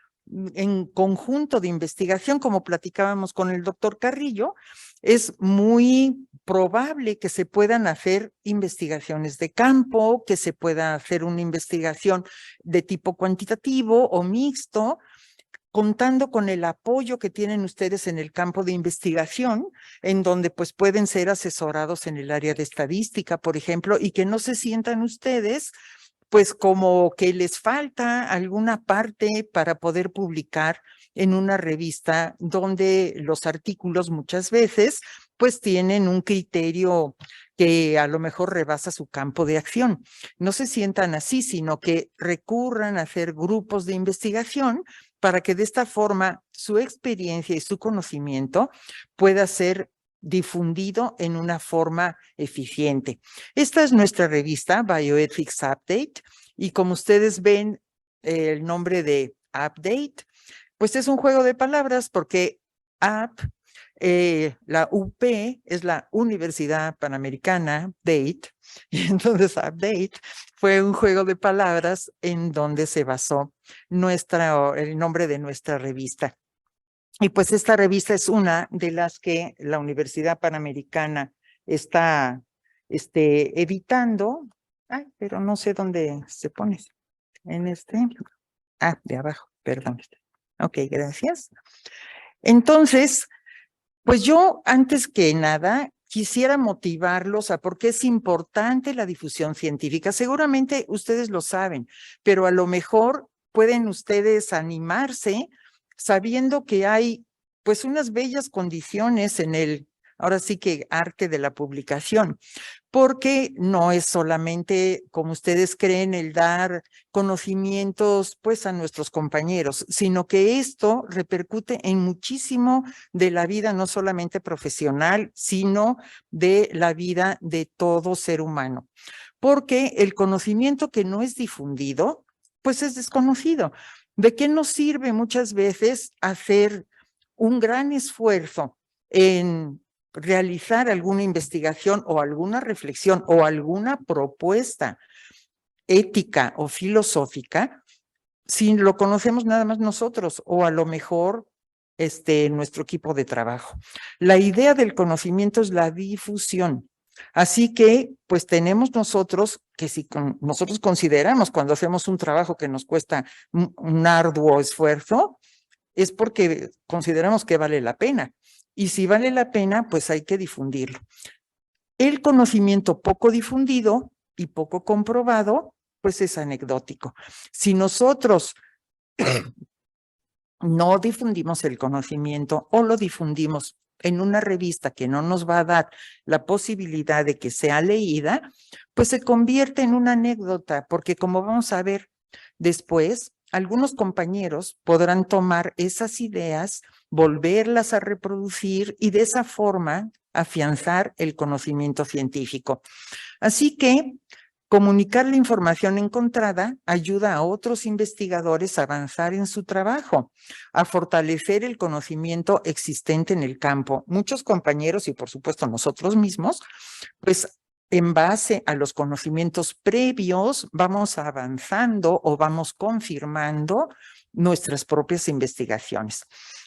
Speaker 4: en conjunto de investigación, como platicábamos con el doctor Carrillo, es muy probable que se puedan hacer investigaciones de campo, que se pueda hacer una investigación de tipo cuantitativo o mixto, contando con el apoyo que tienen ustedes en el campo de investigación, en donde pues pueden ser asesorados en el área de estadística, por ejemplo, y que no se sientan ustedes pues como que les falta alguna parte para poder publicar en una revista donde los artículos muchas veces pues tienen un criterio que a lo mejor rebasa su campo de acción. No se sientan así, sino que recurran a hacer grupos de investigación para que de esta forma su experiencia y su conocimiento pueda ser difundido en una forma eficiente. Esta es nuestra revista Bioethics Update y como ustedes ven el nombre de Update, pues es un juego de palabras porque Up, la UP es la Universidad Panamericana, Date, y entonces Update fue un juego de palabras en donde se basó el nombre de nuestra revista. Y pues esta revista es una de las que la Universidad Panamericana está editando. Ay, pero no sé dónde se pone. En de abajo, perdón. Ok, gracias. Entonces, pues yo antes que nada quisiera motivarlos a por qué es importante la difusión científica. Seguramente ustedes lo saben, pero a lo mejor pueden ustedes animarse sabiendo que hay pues unas bellas condiciones en el, ahora sí que arte de la publicación, porque no es solamente, como ustedes creen, el dar conocimientos pues a nuestros compañeros, sino que esto repercute en muchísimo de la vida, no solamente profesional, sino de la vida de todo ser humano, porque el conocimiento que no es difundido, pues es desconocido. ¿De qué nos sirve muchas veces hacer un gran esfuerzo en realizar alguna investigación o alguna reflexión o alguna propuesta ética o filosófica si lo conocemos nada más nosotros o a lo mejor nuestro equipo de trabajo. La idea del conocimiento es la difusión. Así que, pues tenemos nosotros que si nosotros consideramos cuando hacemos un trabajo que nos cuesta un arduo esfuerzo, es porque consideramos que vale la pena. Y si vale la pena, pues hay que difundirlo. El conocimiento poco difundido y poco comprobado, pues es anecdótico. Si nosotros no difundimos el conocimiento o lo difundimos en una revista que no nos va a dar la posibilidad de que sea leída, pues se convierte en una anécdota, porque como vamos a ver después, algunos compañeros podrán tomar esas ideas, volverlas a reproducir y de esa forma afianzar el conocimiento científico. Así que comunicar la información encontrada ayuda a otros investigadores a avanzar en su trabajo, a fortalecer el conocimiento existente en el campo. Muchos compañeros y por supuesto nosotros mismos, pues en base a los conocimientos previos vamos avanzando o vamos confirmando nuestras propias investigaciones.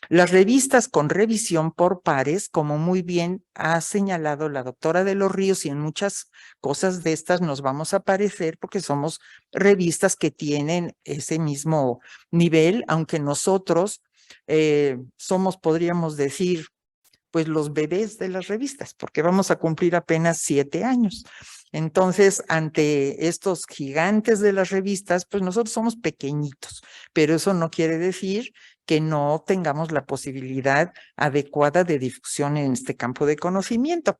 Speaker 4: Las revistas con revisión por pares, como muy bien ha señalado la doctora de los Ríos, y en muchas cosas de estas nos vamos a parecer porque somos revistas que tienen ese mismo nivel, aunque nosotros somos, podríamos decir, pues los bebés de las revistas, porque vamos a cumplir apenas 7 años. Entonces, ante estos gigantes de las revistas, pues nosotros somos pequeñitos, pero eso no quiere decir que no tengamos la posibilidad adecuada de difusión en este campo de conocimiento.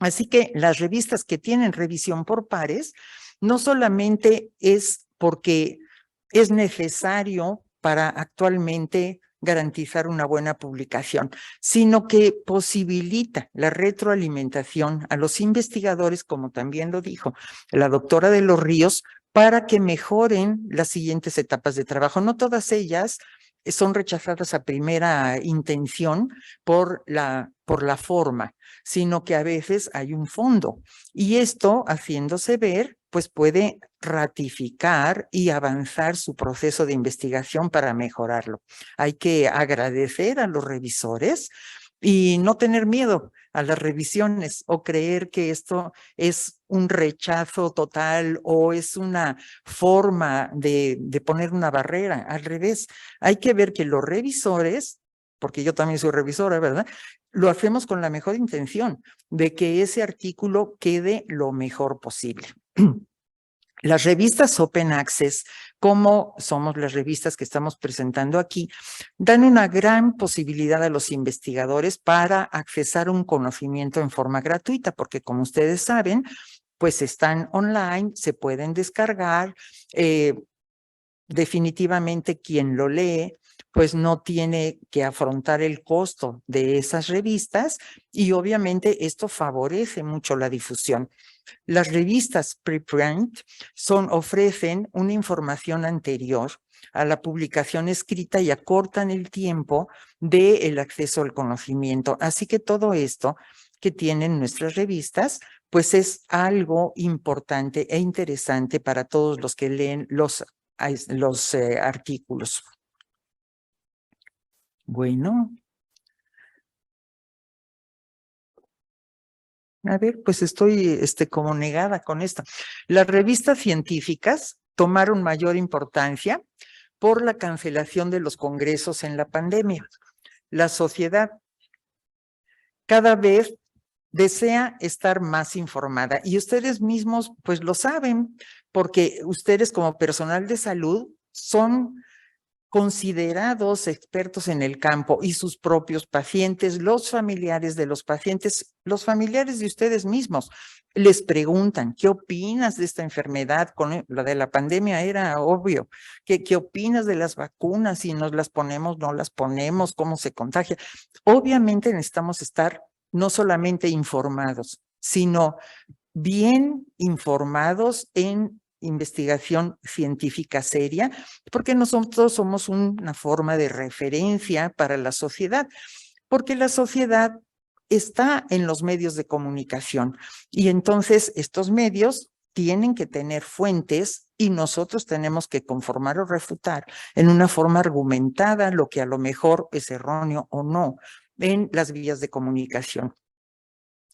Speaker 4: Así que las revistas que tienen revisión por pares, no solamente es porque es necesario para actualmente garantizar una buena publicación, sino que posibilita la retroalimentación a los investigadores, como también lo dijo la doctora de los Ríos, para que mejoren las siguientes etapas de trabajo. No todas ellas son rechazadas a primera intención por la forma, sino que a veces hay un fondo. Y esto, haciéndose ver, pues puede ratificar y avanzar su proceso de investigación para mejorarlo. Hay que agradecer a los revisores y no tener miedo a las revisiones o creer que esto es un rechazo total o es una forma de poner una barrera. Al revés, hay que ver que los revisores, porque yo también soy revisora, ¿verdad? Lo hacemos con la mejor intención de que ese artículo quede lo mejor posible. Las revistas Open Access, como somos las revistas que estamos presentando aquí, dan una gran posibilidad a los investigadores para accesar un conocimiento en forma gratuita, porque como ustedes saben, pues están online, se pueden descargar, definitivamente quien lo lee, pues no tiene que afrontar el costo de esas revistas y obviamente esto favorece mucho la difusión. Las revistas preprint ofrecen una información anterior a la publicación escrita y acortan el tiempo del acceso al conocimiento. Así que todo esto que tienen nuestras revistas, pues es algo importante e interesante para todos los que leen los artículos. Bueno. A ver, pues estoy como negada con esto. Las revistas científicas tomaron mayor importancia por la cancelación de los congresos en la pandemia. La sociedad cada vez desea estar más informada y ustedes mismos pues lo saben porque ustedes como personal de salud son considerados expertos en el campo y sus propios pacientes, los familiares de los pacientes, los familiares de ustedes mismos, les preguntan, ¿qué opinas de esta enfermedad? Con la de la pandemia era obvio. ¿Qué opinas de las vacunas? Si nos las ponemos, no las ponemos, ¿cómo se contagia? Obviamente necesitamos estar no solamente informados, sino bien informados en investigación científica seria, porque nosotros somos una forma de referencia para la sociedad, porque la sociedad está en los medios de comunicación y entonces estos medios tienen que tener fuentes y nosotros tenemos que conformar o refutar en una forma argumentada lo que a lo mejor es erróneo o no en las vías de comunicación.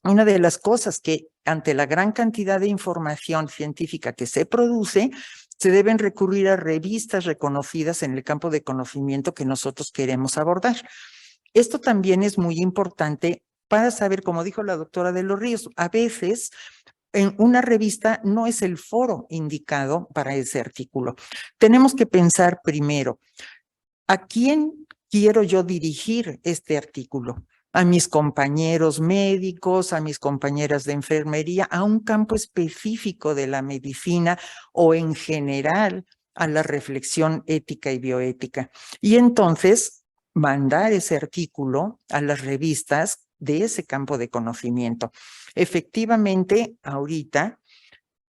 Speaker 4: Una de las cosas que ante la gran cantidad de información científica que se produce, se deben recurrir a revistas reconocidas en el campo de conocimiento que nosotros queremos abordar. Esto también es muy importante para saber, como dijo la doctora de los Ríos, a veces en una revista no es el foro indicado para ese artículo. Tenemos que pensar primero, ¿a quién quiero yo dirigir este artículo? A mis compañeros médicos, a mis compañeras de enfermería, a un campo específico de la medicina o en general a la reflexión ética y bioética. Y entonces mandar ese artículo a las revistas de ese campo de conocimiento. Efectivamente, ahorita,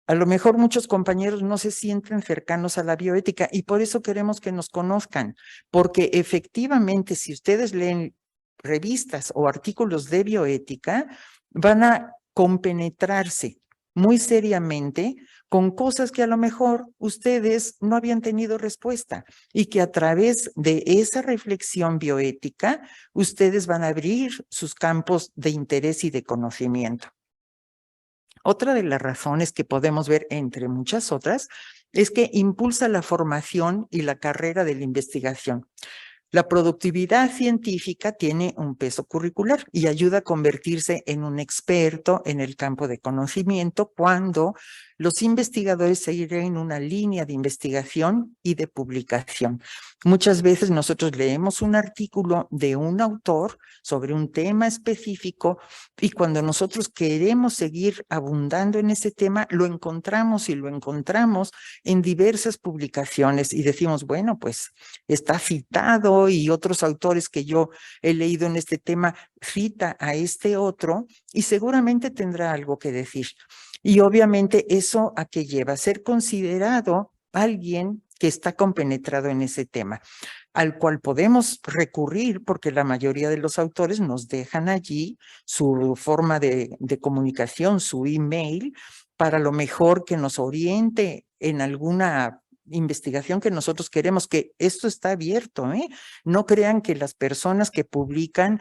Speaker 4: a lo mejor muchos compañeros no se sienten cercanos a la bioética y por eso queremos que nos conozcan, porque efectivamente si ustedes leen revistas o artículos de bioética, van a compenetrarse muy seriamente con cosas que a lo mejor ustedes no habían tenido respuesta y que a través de esa reflexión bioética, ustedes van a abrir sus campos de interés y de conocimiento. Otra de las razones que podemos ver, entre muchas otras, es que impulsa la formación y la carrera de la investigación. La productividad científica tiene un peso curricular y ayuda a convertirse en un experto en el campo de conocimiento cuando los investigadores siguen una línea de investigación y de publicación. Muchas veces nosotros leemos un artículo de un autor sobre un tema específico y cuando nosotros queremos seguir abundando en ese tema, lo encontramos en diversas publicaciones y decimos, bueno, pues está citado y otros autores que yo he leído en este tema cita a este otro y seguramente tendrá algo que decir. Y obviamente eso a qué lleva, a ser considerado alguien que está compenetrado en ese tema, al cual podemos recurrir porque la mayoría de los autores nos dejan allí su forma de comunicación, su email, para lo mejor que nos oriente en alguna investigación que nosotros queremos, que esto está abierto, ¿eh? No crean que las personas que publican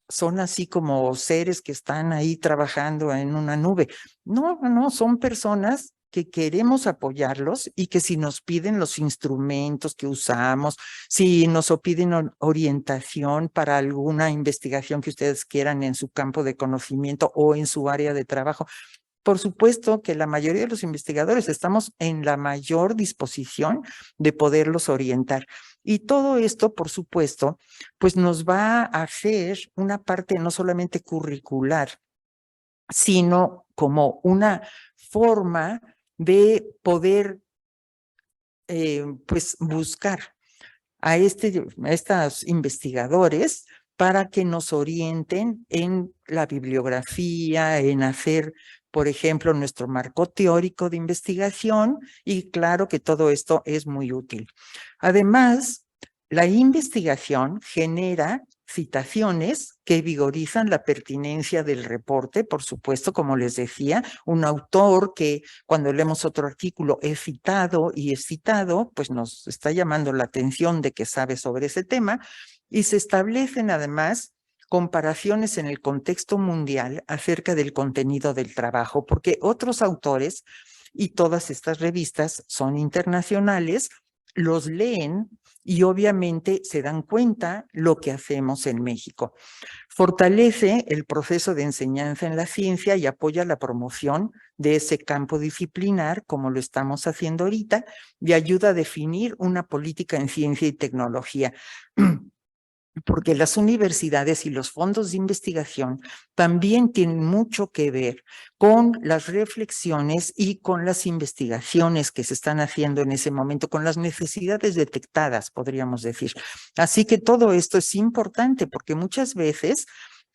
Speaker 4: son así como seres que están ahí trabajando en una nube. No, no, son personas que queremos apoyarlos y que si nos piden los instrumentos que usamos, si nos piden orientación para alguna investigación que ustedes quieran en su campo de conocimiento o en su área de trabajo, por supuesto que la mayoría de los investigadores estamos en la mayor disposición de poderlos orientar. Y todo esto, por supuesto, pues nos va a hacer una parte no solamente curricular, sino como una forma de poder pues buscar a estos investigadores para que nos orienten en la bibliografía, en hacer, por ejemplo, nuestro marco teórico de investigación y claro que todo esto es muy útil. Además, la investigación genera citaciones que vigorizan la pertinencia del reporte, por supuesto, como les decía, un autor que cuando leemos otro artículo es citado y es citado, pues nos está llamando la atención de que sabe sobre ese tema y se establecen además comparaciones en el contexto mundial acerca del contenido del trabajo, porque otros autores y todas estas revistas son internacionales, los leen y obviamente se dan cuenta lo que hacemos en México. Fortalece el proceso de enseñanza en la ciencia y apoya la promoción de ese campo disciplinar, como lo estamos haciendo ahorita, y ayuda a definir una política en ciencia y tecnología. Porque las universidades y los fondos de investigación también tienen mucho que ver con las reflexiones y con las investigaciones que se están haciendo en ese momento, con las necesidades detectadas, podríamos decir. Así que todo esto es importante porque muchas veces,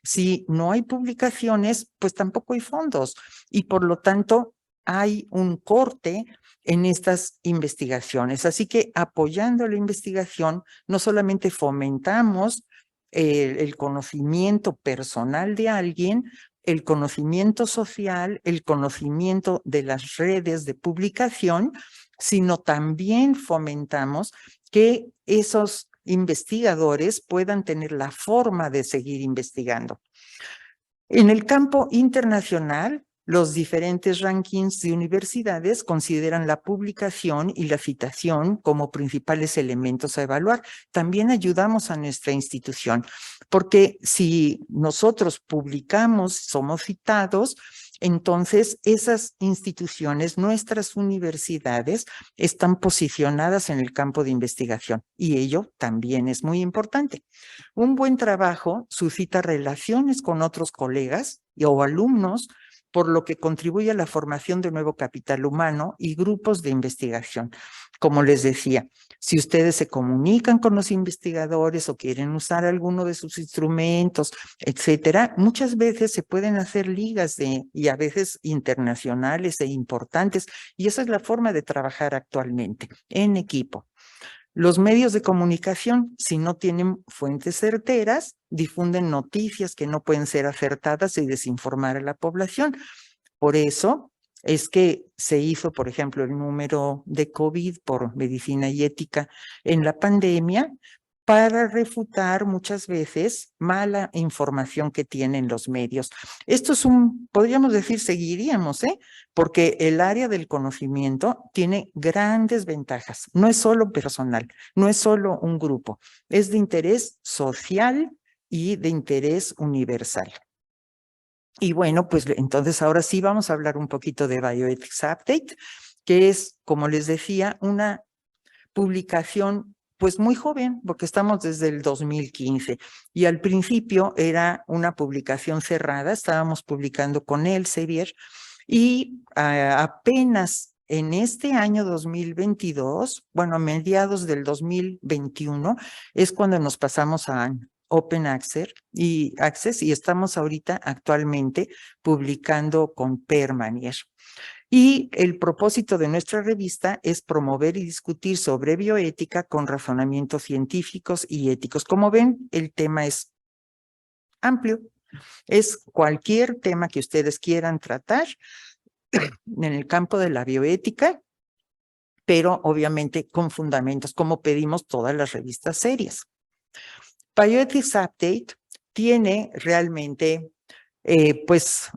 Speaker 4: si no hay publicaciones, pues tampoco hay fondos y por lo tanto hay un corte en estas investigaciones. Así que apoyando la investigación, no solamente fomentamos el conocimiento personal de alguien, el conocimiento social, el conocimiento de las redes de publicación, sino también fomentamos que esos investigadores puedan tener la forma de seguir investigando. En el campo internacional, los diferentes rankings de universidades consideran la publicación y la citación como principales elementos a evaluar. También ayudamos a nuestra institución, porque si nosotros publicamos, somos citados, entonces esas instituciones, nuestras universidades, están posicionadas en el campo de investigación y ello también es muy importante. Un buen trabajo suscita relaciones con otros colegas o alumnos, por lo que contribuye a la formación de nuevo capital humano y grupos de investigación. Como les decía, si ustedes se comunican con los investigadores o quieren usar alguno de sus instrumentos, etcétera, muchas veces se pueden hacer ligas y a veces internacionales e importantes, y esa es la forma de trabajar actualmente, en equipo. Los medios de comunicación, si no tienen fuentes certeras, difunden noticias que no pueden ser acertadas y desinformar a la población. Por eso es que se hizo, por ejemplo, el número de COVID por medicina y ética en la pandemia para refutar muchas veces mala información que tienen los medios. Esto es podríamos decir, seguiríamos, porque el área del conocimiento tiene grandes ventajas. No es solo personal, no es solo un grupo, es de interés social y de interés universal. Y bueno, pues entonces ahora sí vamos a hablar un poquito de Bioethics Update, que es, como les decía, una publicación pues muy joven, porque estamos desde el 2015 y al principio era una publicación cerrada, estábamos publicando con Elsevier y apenas en este año 2022, bueno, a mediados del 2021, es cuando nos pasamos a Open Access y estamos ahorita actualmente publicando con Permanier. Y el propósito de nuestra revista es promover y discutir sobre bioética con razonamientos científicos y éticos. Como ven, el tema es amplio. Es cualquier tema que ustedes quieran tratar en el campo de la bioética, pero obviamente con fundamentos, como pedimos todas las revistas serias. Bioethics Update tiene realmente pues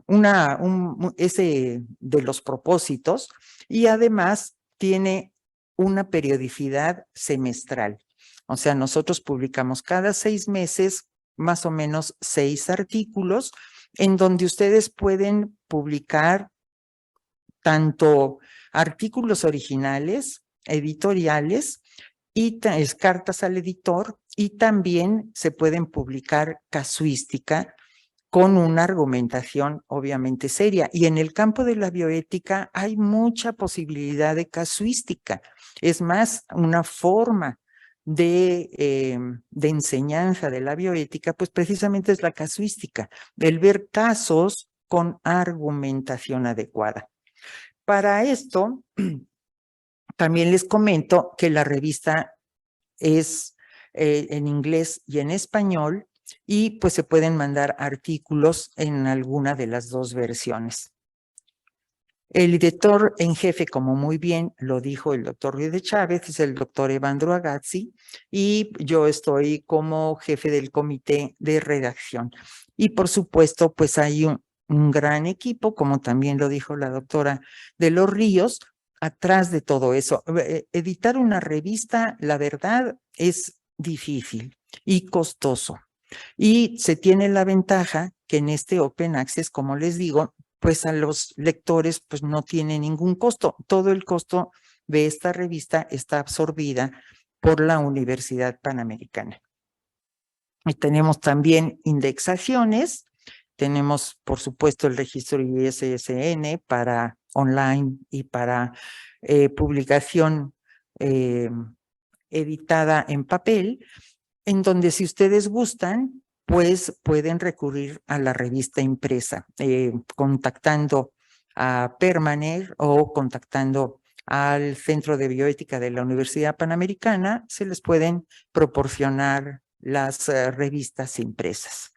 Speaker 4: ese de los propósitos y además tiene una periodicidad semestral. O sea, nosotros publicamos cada 6 meses más o menos 6 artículos en donde ustedes pueden publicar tanto artículos originales, editoriales y cartas al editor, y también se pueden publicar casuística con una argumentación obviamente seria. Y en el campo de la bioética hay mucha posibilidad de casuística. Es más, una forma de enseñanza de la bioética, pues precisamente es la casuística, el ver casos con argumentación adecuada. Para esto, también les comento que la revista es en inglés y en español, y pues se pueden mandar artículos en alguna de las dos versiones. El editor en jefe, como muy bien lo dijo el doctor Ruiz de Chávez, es el doctor Evandro Agazzi, y yo estoy como jefe del comité de redacción. Y por supuesto, pues hay un gran equipo, como también lo dijo la doctora de los Ríos, atrás de todo eso. Editar una revista, la verdad, es difícil y costoso. Y se tiene la ventaja que en este Open Access, como les digo, pues a los lectores pues no tiene ningún costo. Todo el costo de esta revista está absorbida por la Universidad Panamericana. Y tenemos también indexaciones, tenemos por supuesto el registro ISSN para online y para publicación editada en papel, en donde si ustedes gustan, pues pueden recurrir a la revista impresa, contactando a Permaner o contactando al Centro de Bioética de la Universidad Panamericana, se les pueden proporcionar las revistas impresas.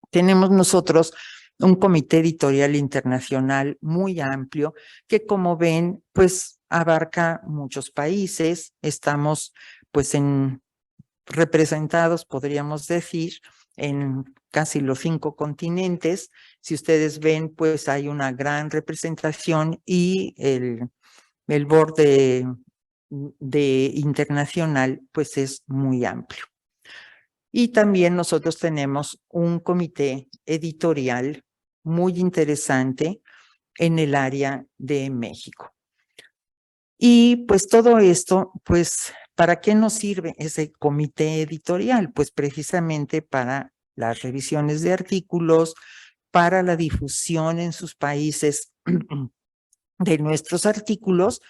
Speaker 4: tenemos nosotros un comité editorial internacional muy amplio que, como ven, pues abarca muchos países. Estamos pues representados, podríamos decir, en casi los 5 continentes. Si ustedes ven, pues hay una gran representación y el board de internacional pues es muy amplio. Y también nosotros tenemos un comité editorial muy interesante en el área de México. Y pues todo esto, pues, ¿para qué nos sirve ese comité editorial? Pues precisamente para las revisiones de artículos, para la difusión en sus países de nuestros artículos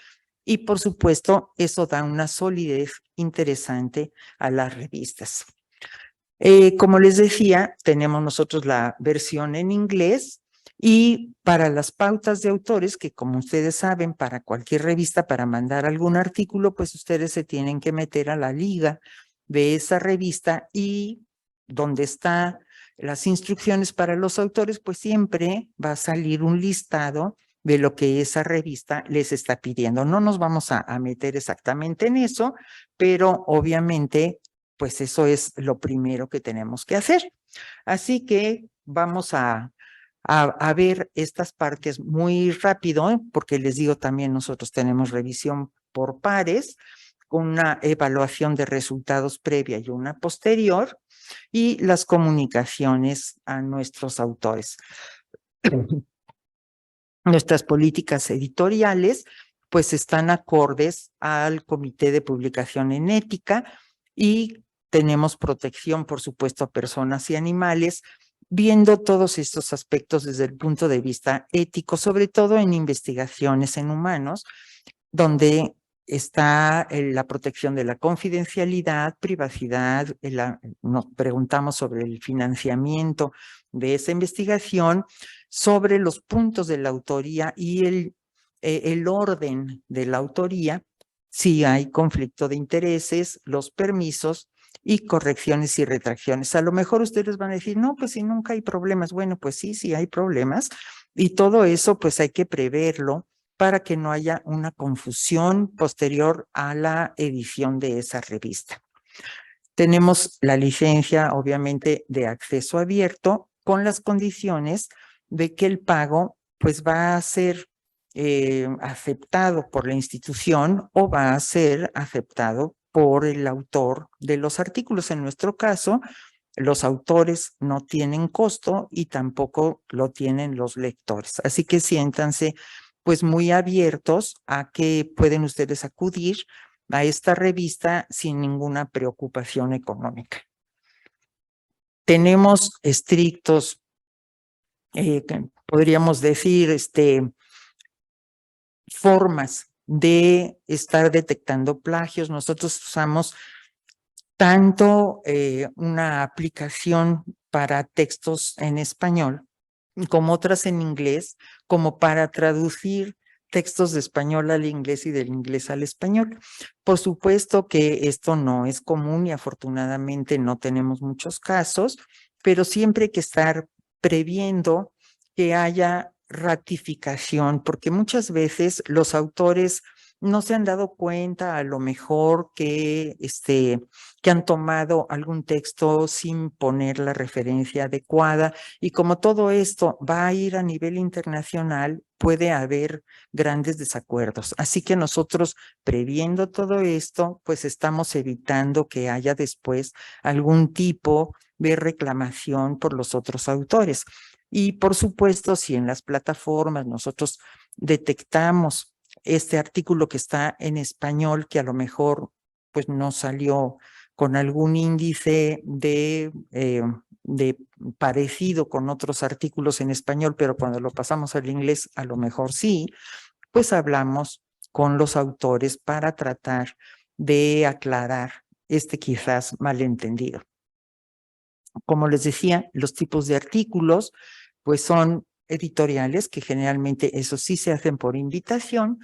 Speaker 4: y, por supuesto, eso da una solidez interesante a las revistas. Como les decía, tenemos nosotros la versión en inglés y para las pautas de autores, que como ustedes saben, para cualquier revista, para mandar algún artículo, pues ustedes se tienen que meter a la liga de esa revista y donde están las instrucciones para los autores, pues siempre va a salir un listado de lo que esa revista les está pidiendo. No nos vamos a meter exactamente en eso, pero obviamente pues eso es lo primero que tenemos que hacer. Así que vamos a ver estas partes muy rápido, porque les digo también nosotros tenemos revisión por pares, con una evaluación de resultados previa y una posterior, y las comunicaciones a nuestros autores. Nuestras políticas editoriales pues están acordes al Comité de Publicación en Ética y tenemos protección, por supuesto, a personas y animales, viendo todos estos aspectos desde el punto de vista ético, sobre todo en investigaciones en humanos, donde está la protección de la confidencialidad, privacidad, nos preguntamos sobre el financiamiento de esa investigación, sobre los puntos de la autoría y el orden de la autoría, si hay conflicto de intereses, los permisos y correcciones y retracciones. A lo mejor ustedes van a decir, no, pues si nunca hay problemas. Bueno, pues sí hay problemas y todo eso pues hay que preverlo para que no haya una confusión posterior a la edición de esa revista. Tenemos la licencia, obviamente, de acceso abierto con las condiciones de que el pago pues va a ser aceptado por la institución o va a ser aceptado por el autor de los artículos. En nuestro caso, los autores no tienen costo y tampoco lo tienen los lectores. Así que siéntanse pues muy abiertos a que pueden ustedes acudir a esta revista sin ninguna preocupación económica. Tenemos estrictos, podríamos decir, formas de estar detectando plagios. Nosotros usamos tanto una aplicación para textos en español como otras en inglés, como para traducir textos de español al inglés y del inglés al español. Por supuesto que esto no es común y afortunadamente no tenemos muchos casos, pero siempre hay que estar previendo que haya ratificación, porque muchas veces los autores no se han dado cuenta a lo mejor que han tomado algún texto sin poner la referencia adecuada y como todo esto va a ir a nivel internacional, puede haber grandes desacuerdos. Así que nosotros, previendo todo esto, pues estamos evitando que haya después algún tipo de reclamación por los otros autores. Y por supuesto, si en las plataformas nosotros detectamos este artículo que está en español, que a lo mejor pues no salió con algún índice de parecido con otros artículos en español, pero cuando lo pasamos al inglés a lo mejor sí, pues hablamos con los autores para tratar de aclarar quizás malentendido. Como les decía, los tipos de artículos pues son editoriales, que generalmente eso sí se hacen por invitación,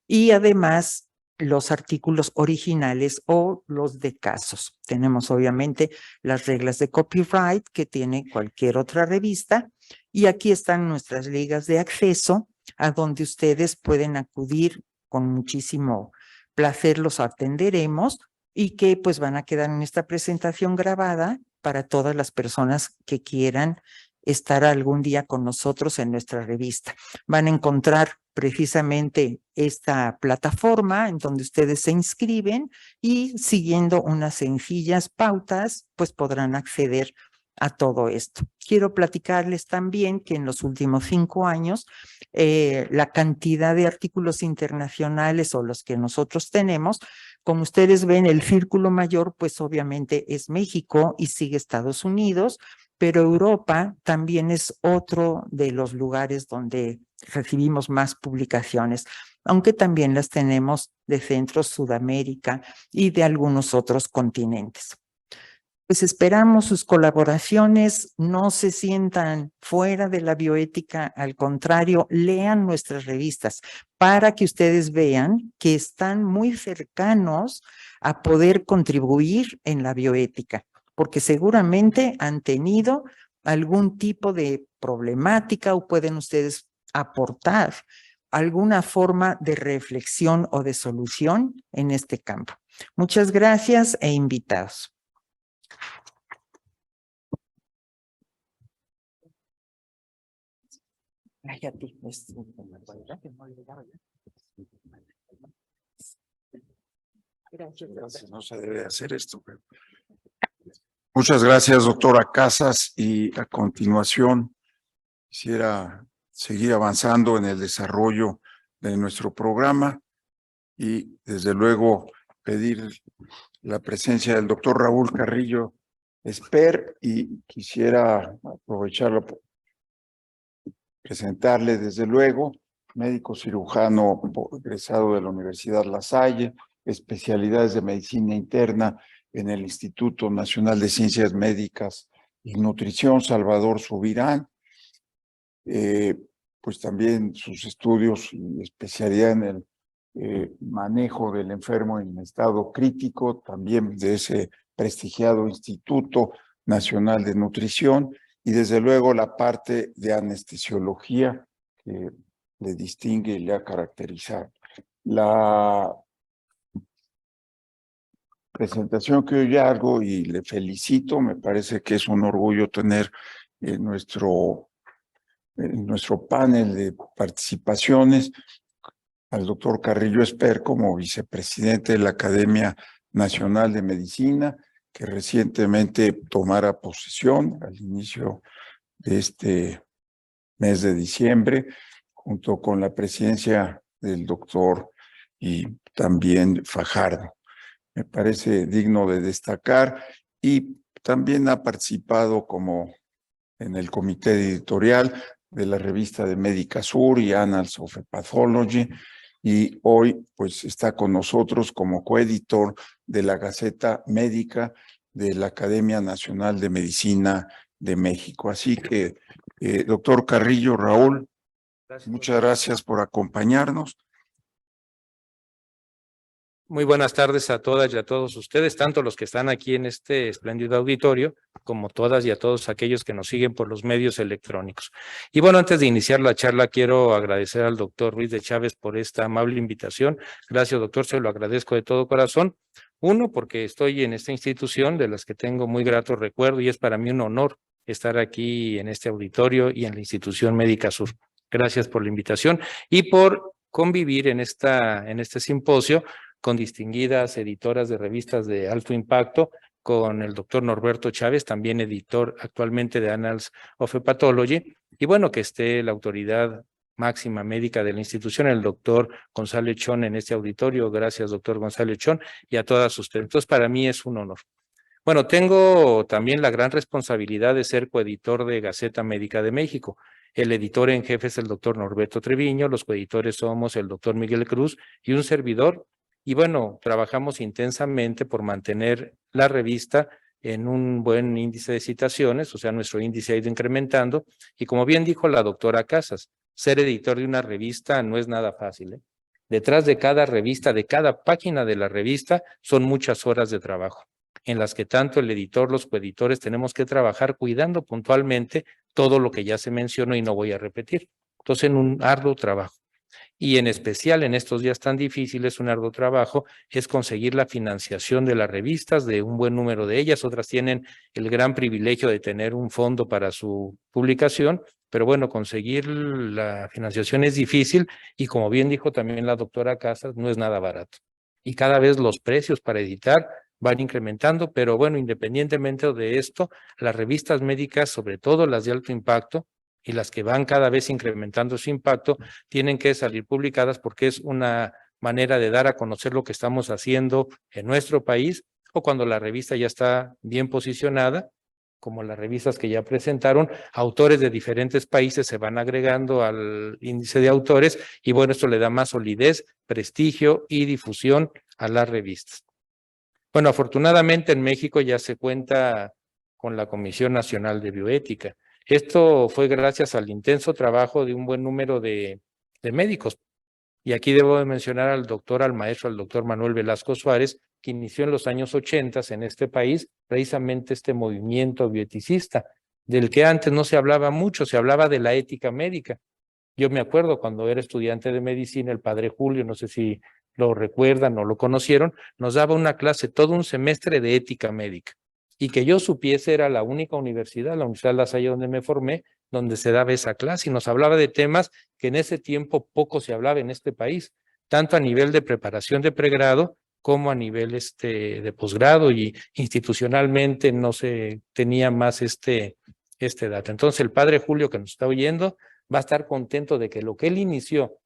Speaker 4: y además los artículos originales o los de casos. Tenemos obviamente las reglas de copyright que tiene cualquier otra revista y aquí están nuestras ligas de acceso a donde ustedes pueden acudir con muchísimo placer, los atenderemos y que pues van a quedar en esta presentación grabada para todas las personas que quieran estar algún día con nosotros en nuestra revista. Van a encontrar precisamente esta plataforma en donde ustedes se inscriben y siguiendo unas sencillas pautas, pues podrán acceder a todo esto. Quiero platicarles también que en los últimos 5 años la cantidad de artículos internacionales o los que nosotros tenemos, como ustedes ven, el círculo mayor pues obviamente es México y sigue Estados Unidos, pero Europa también es otro de los lugares donde recibimos más publicaciones, aunque también las tenemos de Centro, Sudamérica y de algunos otros continentes. Pues esperamos sus colaboraciones, no se sientan fuera de la bioética, al contrario, lean nuestras revistas para que ustedes vean que están muy cercanos a poder contribuir en la bioética, porque seguramente han tenido algún tipo de problemática o pueden ustedes aportar alguna forma de reflexión o de solución en este campo. Muchas gracias e invitados.
Speaker 1: No se debe hacer esto. Pero... Muchas gracias, doctora Casas. Y a continuación quisiera seguir avanzando en el desarrollo de nuestro programa y desde luego pedir la presencia del doctor Raúl Carrillo Esper y quisiera aprovecharlo para presentarle desde luego, médico cirujano egresado de la Universidad La Salle, especialidades de medicina interna en el Instituto Nacional de Ciencias Médicas y Nutrición Salvador Subirán, pues también sus estudios y especialidad en el manejo del enfermo en estado crítico, también de ese prestigiado Instituto Nacional de Nutrición, y desde luego la parte de anestesiología que le distingue y le ha caracterizado. La presentación que hoy hago y le felicito, me parece que es un orgullo tener nuestro panel de participaciones al doctor Carrillo Esper como vicepresidente de la Academia Nacional de Medicina, que recientemente tomara posesión al inicio de este mes de diciembre, junto con la presidencia del doctor y también Fajardo. Me parece digno de destacar y también ha participado como en el comité editorial de la revista de Médica Sur y Annals of Pathology, y hoy pues está con nosotros como coeditor de la Gaceta Médica de la Academia Nacional de Medicina de México. Así que, doctor Carrillo, Raúl, muchas gracias por acompañarnos.
Speaker 5: Muy buenas tardes a todas y a todos ustedes, tanto los que están aquí en este espléndido auditorio, como todas y a todos aquellos que nos siguen por los medios electrónicos. Y bueno, antes de iniciar la charla, quiero agradecer al doctor Ruiz de Chávez por esta amable invitación. Gracias, doctor, se lo agradezco de todo corazón. Uno, porque estoy en esta institución de las que tengo muy grato recuerdo y es para mí un honor estar aquí en este auditorio y en la institución Médica Sur. Gracias por la invitación y por convivir en este simposio con distinguidas editoras de revistas de alto impacto, con el doctor Norberto Chávez, también editor actualmente de Annals of Pathology, y bueno, que esté la autoridad máxima médica de la institución, el doctor González Chón en este auditorio. Gracias, doctor González Chón, y a todas ustedes. Entonces, para mí es un honor. Bueno, tengo también la gran responsabilidad de ser coeditor de Gaceta Médica de México. El editor en jefe es el doctor Norberto Treviño, los coeditores somos el doctor Miguel Cruz y un servidor. Y bueno, trabajamos intensamente por mantener la revista en un buen índice de citaciones, o sea, nuestro índice ha ido incrementando. Y como bien dijo la doctora Casas, ser editor de una revista no es nada fácil, ¿eh? Detrás de cada revista, de cada página de la revista, son muchas horas de trabajo, en las que tanto el editor, los coeditores tenemos que trabajar cuidando puntualmente todo lo que ya se mencionó y no voy a repetir. Entonces, en un arduo trabajo. Y en especial en estos días tan difíciles, un arduo trabajo es conseguir la financiación de las revistas, de un buen número de ellas. Otras tienen el gran privilegio de tener un fondo para su publicación, pero bueno, conseguir la financiación es difícil y como bien dijo también la doctora Casas, no es nada barato. Y cada vez los precios para editar van incrementando, pero bueno, independientemente de esto, las revistas médicas, sobre todo las de alto impacto, y las que van cada vez incrementando su impacto, tienen que salir publicadas porque es una manera de dar a conocer lo que estamos haciendo en nuestro país, o cuando la revista ya está bien posicionada, como las revistas que ya presentaron, autores de diferentes países se van agregando al índice de autores y bueno, esto le da más solidez, prestigio y difusión a las revistas. Bueno, afortunadamente en México ya se cuenta con la Comisión Nacional de Bioética. Esto fue gracias al intenso trabajo de un buen número de médicos. Y aquí debo de mencionar al maestro, al doctor Manuel Velasco Suárez, que inició en los años 80 en este país precisamente este movimiento bioeticista, del que antes no se hablaba mucho, se hablaba de la ética médica. Yo me acuerdo cuando era estudiante de medicina, el padre Julio, no sé si lo recuerdan o lo conocieron, nos daba una clase, todo un semestre de ética médica. Y que yo supiese era la única universidad, la Universidad de La Salle donde me formé, donde se daba esa clase y nos hablaba de temas que en ese tiempo poco se hablaba en este país, tanto a nivel de preparación de pregrado como a nivel de posgrado y institucionalmente no se tenía más este dato. Entonces el padre Julio que nos está oyendo va a estar contento de que lo que él inició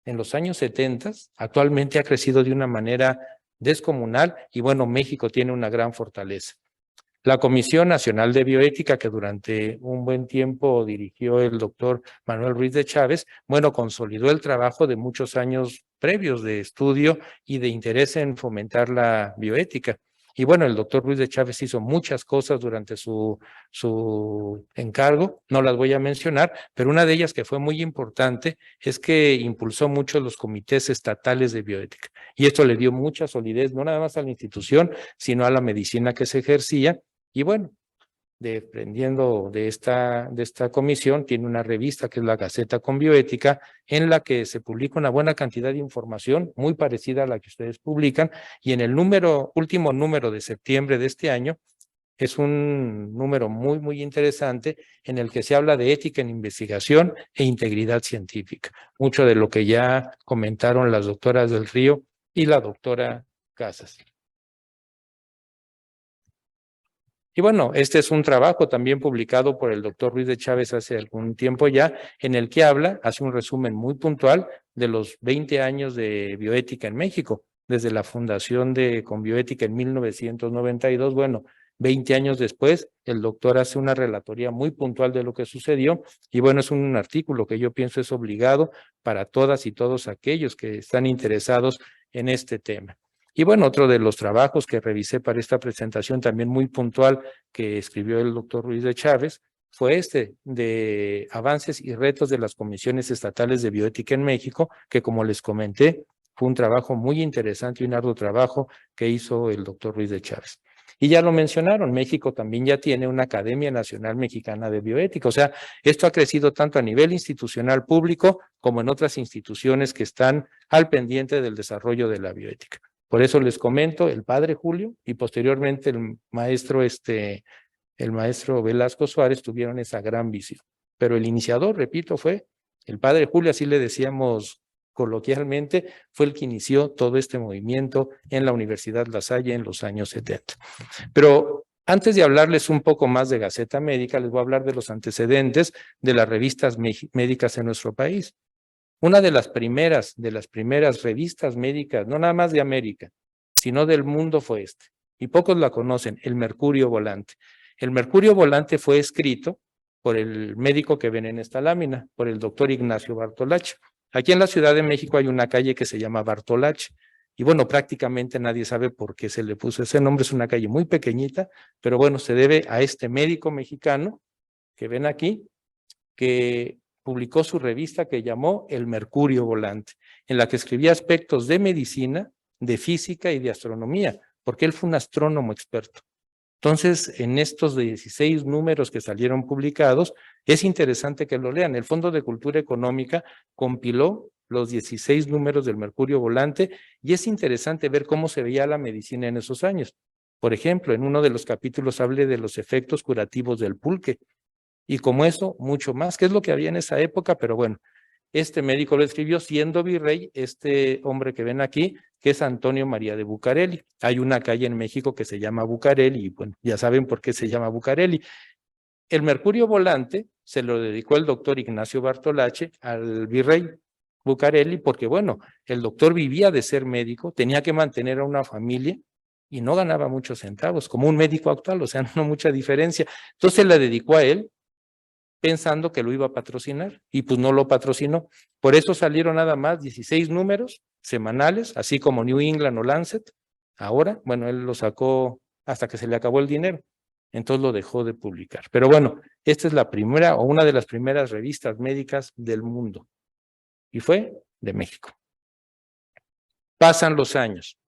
Speaker 5: en los años 70 actualmente ha crecido de una manera descomunal y bueno, México tiene una gran fortaleza. La Comisión Nacional de Bioética, que durante un buen tiempo dirigió el doctor Manuel Ruiz de Chávez, bueno, consolidó el trabajo de muchos años previos de estudio y de interés en fomentar la bioética. Y bueno, el doctor Ruiz de Chávez hizo muchas cosas durante su encargo, no las voy a mencionar, pero una de ellas que fue muy importante es que impulsó mucho los comités estatales de bioética. Y esto le dio mucha solidez, no nada más a la institución, sino a la medicina que se ejercía. Y bueno, dependiendo de esta comisión, tiene una revista que es la Gaceta con Bioética, en la que se publica una buena cantidad de información, muy parecida a la que ustedes publican, y en el último número de septiembre de este año, es un número muy, muy interesante en el que se habla de ética en investigación e integridad científica. Mucho de lo que ya comentaron las doctoras del Río y la doctora Casas. Y bueno, este es un trabajo también publicado por el doctor Ruiz de Chávez hace algún tiempo ya, en el que hace un resumen muy puntual de los 20 años de bioética en México, desde la fundación de Conbioética en 1992, bueno, 20 años después, el doctor hace una relatoría muy puntual de lo que sucedió y bueno, es un artículo que yo pienso es obligado para todas y todos aquellos que están interesados en este tema. Y bueno, otro de los trabajos que revisé para esta presentación también muy puntual que escribió el doctor Ruiz de Chávez fue de avances y retos de las comisiones estatales de bioética en México, que como les comenté, fue un trabajo muy interesante y un arduo trabajo que hizo el doctor Ruiz de Chávez. Y ya lo mencionaron, México también ya tiene una Academia Nacional Mexicana de Bioética, o sea, esto ha crecido tanto a nivel institucional público como en otras instituciones que están al pendiente del desarrollo de la bioética. Por eso les comento, el padre Julio y posteriormente el maestro Velasco Suárez tuvieron esa gran visión. Pero el iniciador, repito, fue el padre Julio, así le decíamos coloquialmente, fue el que inició todo este movimiento en la Universidad La Salle en los años 70. Pero antes de hablarles un poco más de Gaceta Médica, les voy a hablar de los antecedentes de las revistas médicas en nuestro país. Una de las primeras revistas médicas, no nada más de América, sino del mundo fue y pocos la conocen, el Mercurio Volante. El Mercurio Volante fue escrito por el médico que ven en esta lámina, por el doctor Ignacio Bartolacci. Aquí en la Ciudad de México hay una calle que se llama Bartolacci, y bueno, prácticamente nadie sabe por qué se le puso ese nombre, es una calle muy pequeñita, pero bueno, se debe a este médico mexicano que ven aquí, que publicó su revista que llamó El Mercurio Volante, en la que escribía aspectos de medicina, de física y de astronomía, porque él fue un astrónomo experto. Entonces, en estos 16 números que salieron publicados, es interesante que lo lean. El Fondo de Cultura Económica compiló los 16 números del Mercurio Volante y es interesante ver cómo se veía la medicina en esos años. Por ejemplo, en uno de los capítulos habla de los efectos curativos del pulque y como eso, mucho más, que es lo que había en esa época, pero bueno, este médico lo escribió siendo virrey, este hombre que ven aquí, que es Antonio María de Bucareli. Hay una calle en México que se llama Bucareli, y bueno, ya saben por qué se llama Bucareli. El Mercurio Volante se lo dedicó el doctor Ignacio Bartolache al virrey Bucareli, porque bueno, el doctor vivía de ser médico, tenía que mantener a una familia y no ganaba muchos centavos, como un médico actual, o sea, no mucha diferencia. Entonces le dedicó a él, pensando que lo iba a patrocinar y pues no lo patrocinó. Por eso salieron nada más 16 números semanales, así como New England o Lancet. Ahora, bueno, él lo sacó hasta que se le acabó el dinero, entonces lo dejó de publicar. Pero bueno, esta es la primera o una de las primeras revistas médicas del mundo y fue de México. Pasan los años,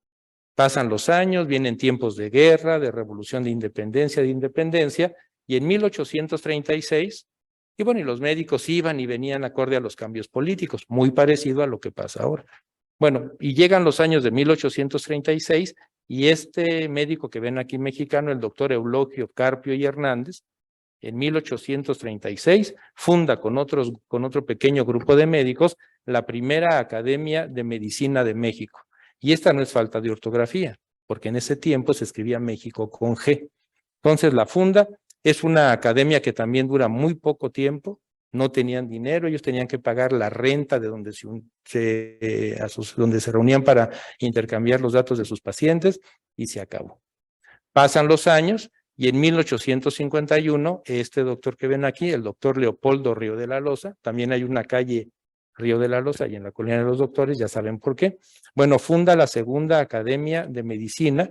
Speaker 5: vienen tiempos de guerra, de revolución de independencia, y en 1836 y bueno, y los médicos iban y venían acorde a los cambios políticos, muy parecido a lo que pasa ahora. Bueno, y llegan los años de 1836 y este médico que ven aquí mexicano, el doctor Eulogio Carpio y Hernández, en 1836 funda con otro pequeño grupo de médicos la primera Academia de Medicina de México. Y esta no es falta de ortografía, porque en ese tiempo se escribía México con G. Entonces la funda. Es una academia que también dura muy poco tiempo, no tenían dinero, ellos tenían que pagar la renta de donde donde se reunían para intercambiar los datos de sus pacientes y se acabó. Pasan los años y en 1851 este doctor que ven aquí, el doctor Leopoldo Río de la Loza, también hay una calle Río de la Loza y en la Colina de los Doctores, ya saben por qué, bueno, funda la segunda Academia de Medicina.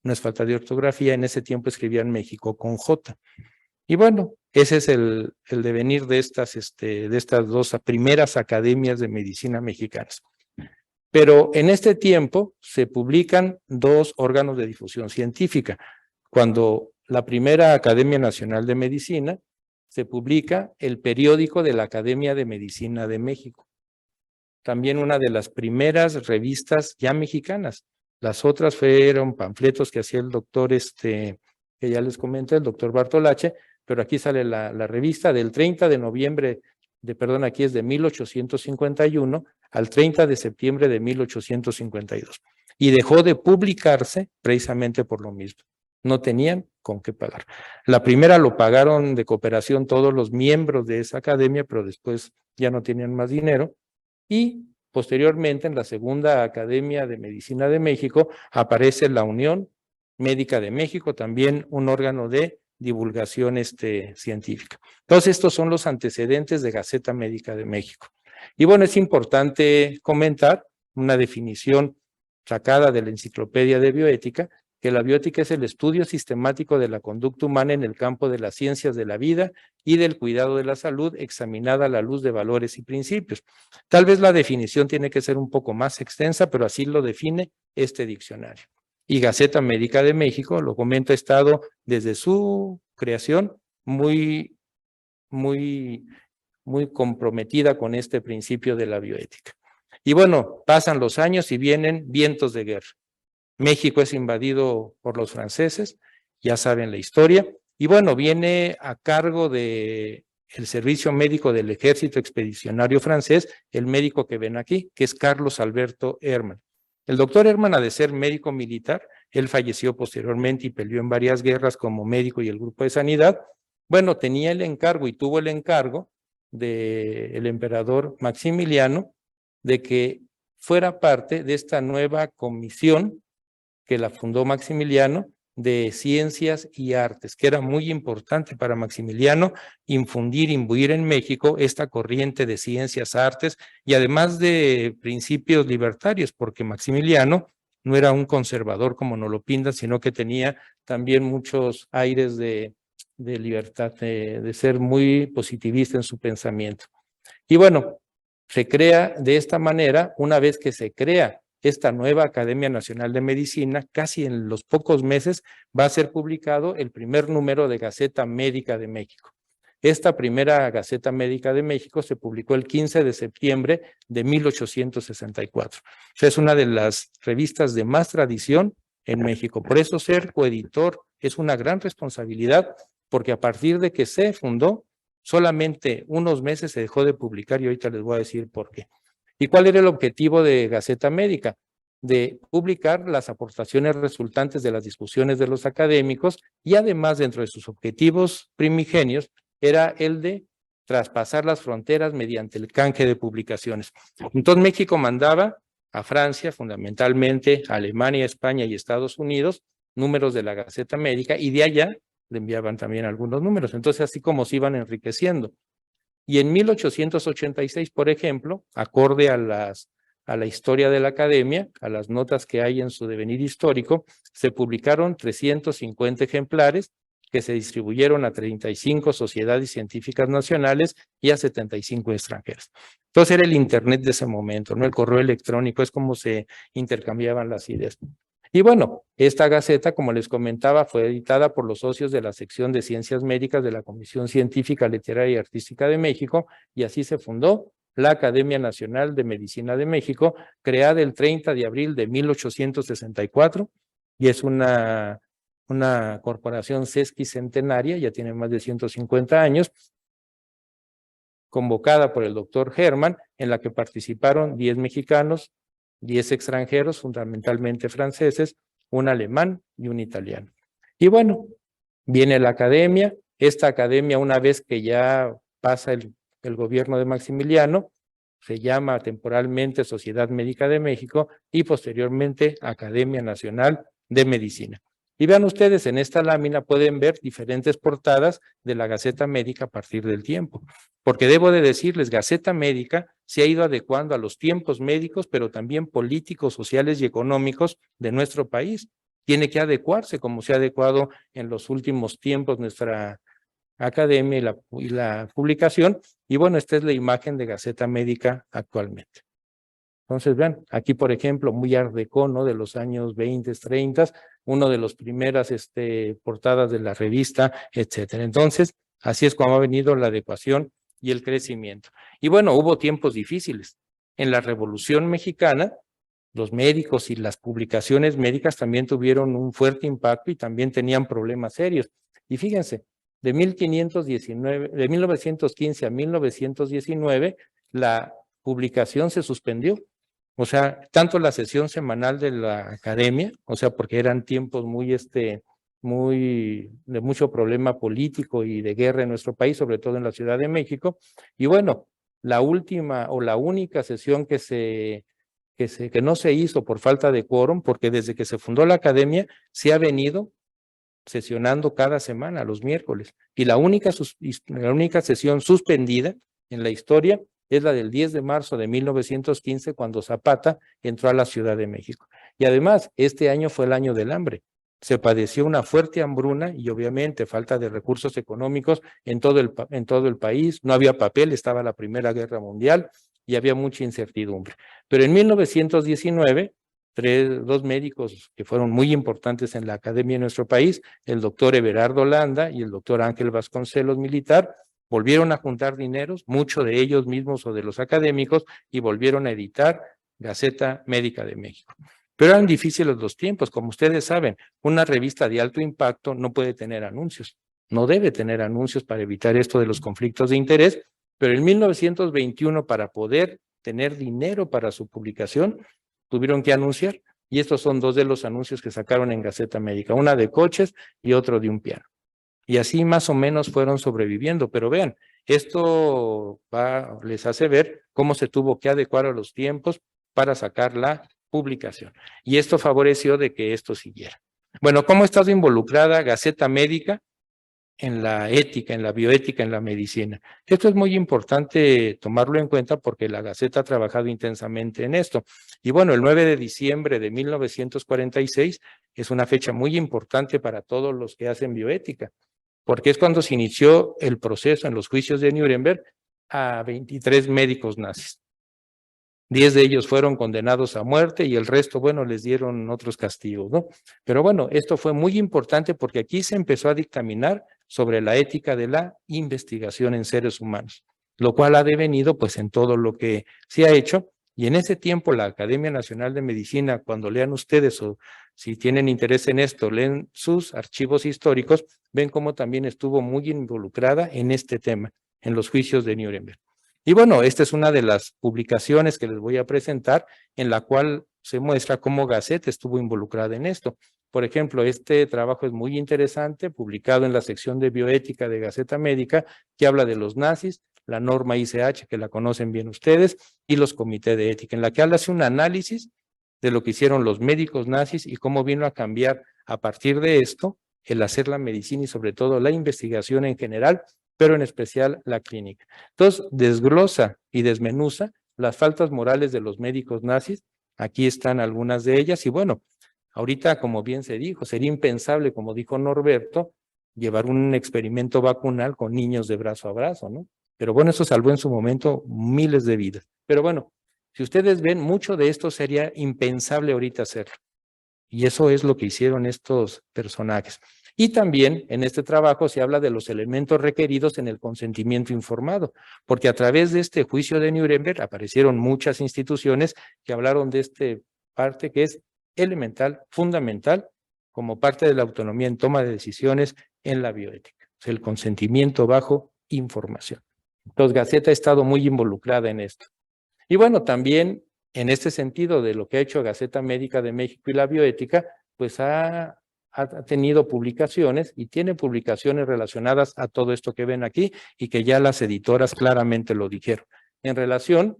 Speaker 5: No es falta de ortografía, en ese tiempo escribían México con J. Y bueno, ese es el devenir de estas dos primeras academias de medicina mexicanas. Pero en este tiempo se publican dos órganos de difusión científica. Cuando la primera Academia Nacional de Medicina se publica el periódico de la Academia de Medicina de México. También una de las primeras revistas ya mexicanas. Las otras fueron panfletos que hacía el doctor, que ya les comenté, el doctor Bartolache, pero aquí sale la revista del 30 de noviembre, aquí es de 1851 al 30 de septiembre de 1852. Y dejó de publicarse precisamente por lo mismo. No tenían con qué pagar. La primera lo pagaron de cooperación todos los miembros de esa academia, pero después ya no tenían más dinero. Y posteriormente, en la segunda Academia de Medicina de México, aparece la Unión Médica de México, también un órgano de divulgación científica. Entonces, estos son los antecedentes de Gaceta Médica de México. Y bueno, es importante comentar una definición sacada de la Enciclopedia de Bioética, que la bioética es el estudio sistemático de la conducta humana en el campo de las ciencias de la vida y del cuidado de la salud, examinada a la luz de valores y principios. Tal vez la definición tiene que ser un poco más extensa, pero así lo define este diccionario. Y Gaceta Médica de México, lo comento, ha estado desde su creación muy comprometida con este principio de la bioética. Y bueno, pasan los años y vienen vientos de guerra. México es invadido por los franceses, ya saben la historia, y bueno, viene a cargo de el servicio médico del ejército expedicionario francés, el médico que ven aquí, que es Carlos Alberto Hermann. El doctor Hermann, ha de ser médico militar, él falleció posteriormente y peleó en varias guerras como médico y el grupo de sanidad. Bueno, tenía el encargo y tuvo el encargo del emperador Maximiliano de que fuera parte de esta nueva comisión que la fundó Maximiliano de Ciencias y Artes, que era muy importante para Maximiliano imbuir en México esta corriente de ciencias, artes y además de principios libertarios, porque Maximiliano no era un conservador como nos lo pintan, sino que tenía también muchos aires de libertad, de ser muy positivista en su pensamiento. Y bueno, se crea de esta manera, una vez que se crea esta nueva Academia Nacional de Medicina, casi en los pocos meses va a ser publicado el primer número de Gaceta Médica de México. Esta primera Gaceta Médica de México se publicó el 15 de septiembre de 1864. O sea, es una de las revistas de más tradición en México. Por eso ser coeditor es una gran responsabilidad, porque a partir de que se fundó, solamente unos meses se dejó de publicar y ahorita les voy a decir por qué. ¿Y cuál era el objetivo de Gaceta Médica? De publicar las aportaciones resultantes de las discusiones de los académicos y además dentro de sus objetivos primigenios era el de traspasar las fronteras mediante el canje de publicaciones. Entonces México mandaba a Francia, fundamentalmente a Alemania, España y Estados Unidos, números de la Gaceta Médica y de allá le enviaban también algunos números. Entonces así como se iban enriqueciendo. Y en 1886, por ejemplo, acorde a la historia de la academia, a las notas que hay en su devenir histórico, se publicaron 350 ejemplares que se distribuyeron a 35 sociedades científicas nacionales y a 75 extranjeras. Entonces era el internet de ese momento, ¿no? El correo electrónico, es como se intercambiaban las ideas. Y bueno, esta gaceta, como les comentaba, fue editada por los socios de la sección de Ciencias Médicas de la Comisión Científica, Literaria y Artística de México, y así se fundó la Academia Nacional de Medicina de México, creada el 30 de abril de 1864, y es una corporación sesquicentenaria, ya tiene más de 150 años, convocada por el doctor Hermann, en la que participaron 10 mexicanos, 10 extranjeros, fundamentalmente franceses, un alemán y un italiano. Y bueno, viene la academia. Esta academia, una vez que ya pasa el gobierno de Maximiliano, se llama temporalmente Sociedad Médica de México y posteriormente Academia Nacional de Medicina. Y vean ustedes, en esta lámina pueden ver diferentes portadas de la Gaceta Médica a partir del tiempo. Porque debo de decirles, Gaceta Médica se ha ido adecuando a los tiempos médicos, pero también políticos, sociales y económicos de nuestro país. Tiene que adecuarse como se ha adecuado en los últimos tiempos nuestra academia y la publicación. Y bueno, esta es la imagen de Gaceta Médica actualmente. Entonces, vean, aquí por ejemplo, muy art déco, ¿no? De los años 20, 30, uno de las primeras portadas de la revista, etcétera. Entonces, así es como ha venido la adecuación y el crecimiento. Y bueno, hubo tiempos difíciles. En la Revolución Mexicana, los médicos y las publicaciones médicas también tuvieron un fuerte impacto y también tenían problemas serios. Y fíjense, de 1915 a 1919, la publicación se suspendió. O sea, tanto la sesión semanal de la academia, o sea, porque eran tiempos muy de mucho problema político y de guerra en nuestro país, sobre todo en la Ciudad de México. Y bueno, la última o la única sesión que no se hizo por falta de quórum, porque desde que se fundó la academia se ha venido sesionando cada semana, los miércoles. Y la única sesión suspendida en la historia es la del 10 de marzo de 1915, cuando Zapata entró a la Ciudad de México. Y además, este año fue el año del hambre. Se padeció una fuerte hambruna y obviamente falta de recursos económicos en todo el país. No había papel, estaba la Primera Guerra Mundial y había mucha incertidumbre. Pero en 1919, dos médicos que fueron muy importantes en la academia de nuestro país, el doctor Everardo Landa y el doctor Ángel Vasconcelos Militar, volvieron a juntar dineros, mucho de ellos mismos o de los académicos, y volvieron a editar Gaceta Médica de México. Pero eran difíciles los tiempos, como ustedes saben, una revista de alto impacto no puede tener anuncios, no debe tener anuncios para evitar esto de los conflictos de interés, pero en 1921, para poder tener dinero para su publicación, tuvieron que anunciar, y estos son dos de los anuncios que sacaron en Gaceta Médica, una de coches y otro de un piano. Y así más o menos fueron sobreviviendo, pero vean, esto les hace ver cómo se tuvo que adecuar a los tiempos para sacar la publicación. Y esto favoreció de que esto siguiera. Bueno, ¿cómo ha estado involucrada Gaceta Médica en la ética, en la bioética, en la medicina? Esto es muy importante tomarlo en cuenta porque la Gaceta ha trabajado intensamente en esto. Y bueno, el 9 de diciembre de 1946 es una fecha muy importante para todos los que hacen bioética, porque es cuando se inició el proceso en los juicios de Nuremberg a 23 médicos nazis. 10 de ellos fueron condenados a muerte y el resto, bueno, les dieron otros castigos, ¿no? Pero bueno, esto fue muy importante porque aquí se empezó a dictaminar sobre la ética de la investigación en seres humanos, lo cual ha devenido pues en todo lo que se ha hecho. Y en ese tiempo la Academia Nacional de Medicina, cuando lean ustedes o si tienen interés en esto, leen sus archivos históricos, ven cómo también estuvo muy involucrada en este tema, en los juicios de Nuremberg. Y bueno, esta es una de las publicaciones que les voy a presentar, en la cual se muestra cómo Gaceta estuvo involucrada en esto. Por ejemplo, este trabajo es muy interesante, publicado en la sección de bioética de Gaceta Médica, que habla de los nazis, la norma ICH, que la conocen bien ustedes, y los comités de ética, en la que hace un análisis de lo que hicieron los médicos nazis y cómo vino a cambiar a partir de esto el hacer la medicina y sobre todo la investigación en general, pero en especial la clínica. Entonces, desglosa y desmenuza las faltas morales de los médicos nazis. Aquí están algunas de ellas y bueno, ahorita, como bien se dijo, sería impensable, como dijo Norberto, llevar un experimento vacunal con niños de brazo a brazo, ¿no? Pero bueno, eso salvó en su momento miles de vidas. Pero bueno, si ustedes ven, mucho de esto sería impensable ahorita hacerlo. Y eso es lo que hicieron estos personajes. Y también en este trabajo se habla de los elementos requeridos en el consentimiento informado, porque a través de este juicio de Nuremberg aparecieron muchas instituciones que hablaron de esta parte que es elemental, fundamental, como parte de la autonomía en toma de decisiones en la bioética, o sea, el consentimiento bajo información. Entonces, Gaceta ha estado muy involucrada en esto. Y bueno, también en este sentido de lo que ha hecho Gaceta Médica de México y la bioética, pues ha tenido publicaciones y tiene publicaciones relacionadas a todo esto que ven aquí y que ya las editoras claramente lo dijeron. En relación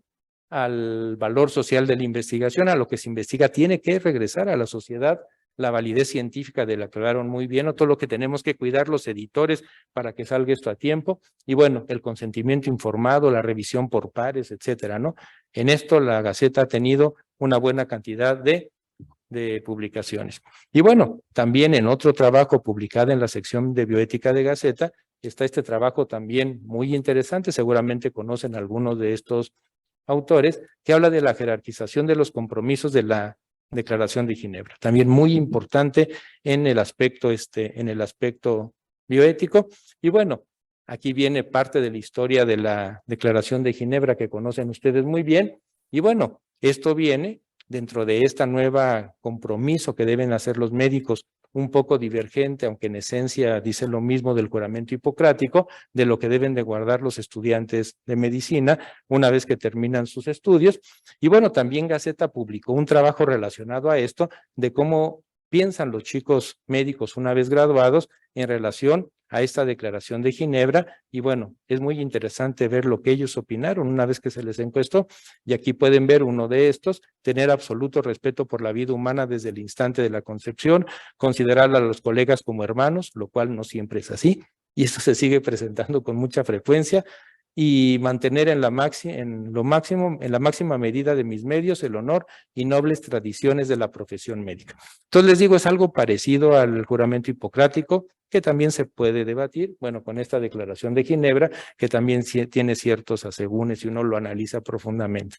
Speaker 5: al valor social de la investigación, a lo que se investiga, tiene que regresar a la sociedad. La validez científica de la que hablaron muy bien, o todo lo que tenemos que cuidar los editores para que salga esto a tiempo, y bueno, el consentimiento informado, la revisión por pares, etcétera, ¿no? En esto la Gaceta ha tenido una buena cantidad de publicaciones. Y bueno, también en otro trabajo publicado en la sección de bioética de Gaceta, está este trabajo también muy interesante, seguramente conocen algunos de estos autores, que habla de la jerarquización de los compromisos de la Declaración de Ginebra, también muy importante en el aspecto bioético. Y bueno, aquí viene parte de la historia de la Declaración de Ginebra que conocen ustedes muy bien. Y bueno, esto viene dentro de esta nueva compromiso que deben hacer los médicos, un poco divergente, aunque en esencia dice lo mismo del juramento hipocrático, de lo que deben de guardar los estudiantes de medicina una vez que terminan sus estudios. Y bueno, también Gaceta publicó un trabajo relacionado a esto, de cómo piensan los chicos médicos una vez graduados en relación a esta Declaración de Ginebra. Y bueno, es muy interesante ver lo que ellos opinaron una vez que se les encuestó. Y aquí pueden ver uno de estos: tener absoluto respeto por la vida humana desde el instante de la concepción, considerar a los colegas como hermanos, lo cual no siempre es así, y esto se sigue presentando con mucha frecuencia, y mantener en la máxima medida de mis medios el honor y nobles tradiciones de la profesión médica. Entonces les digo, es algo parecido al juramento hipocrático, que también se puede debatir, bueno, con esta Declaración de Ginebra, que también tiene ciertos asegúnes si uno lo analiza profundamente.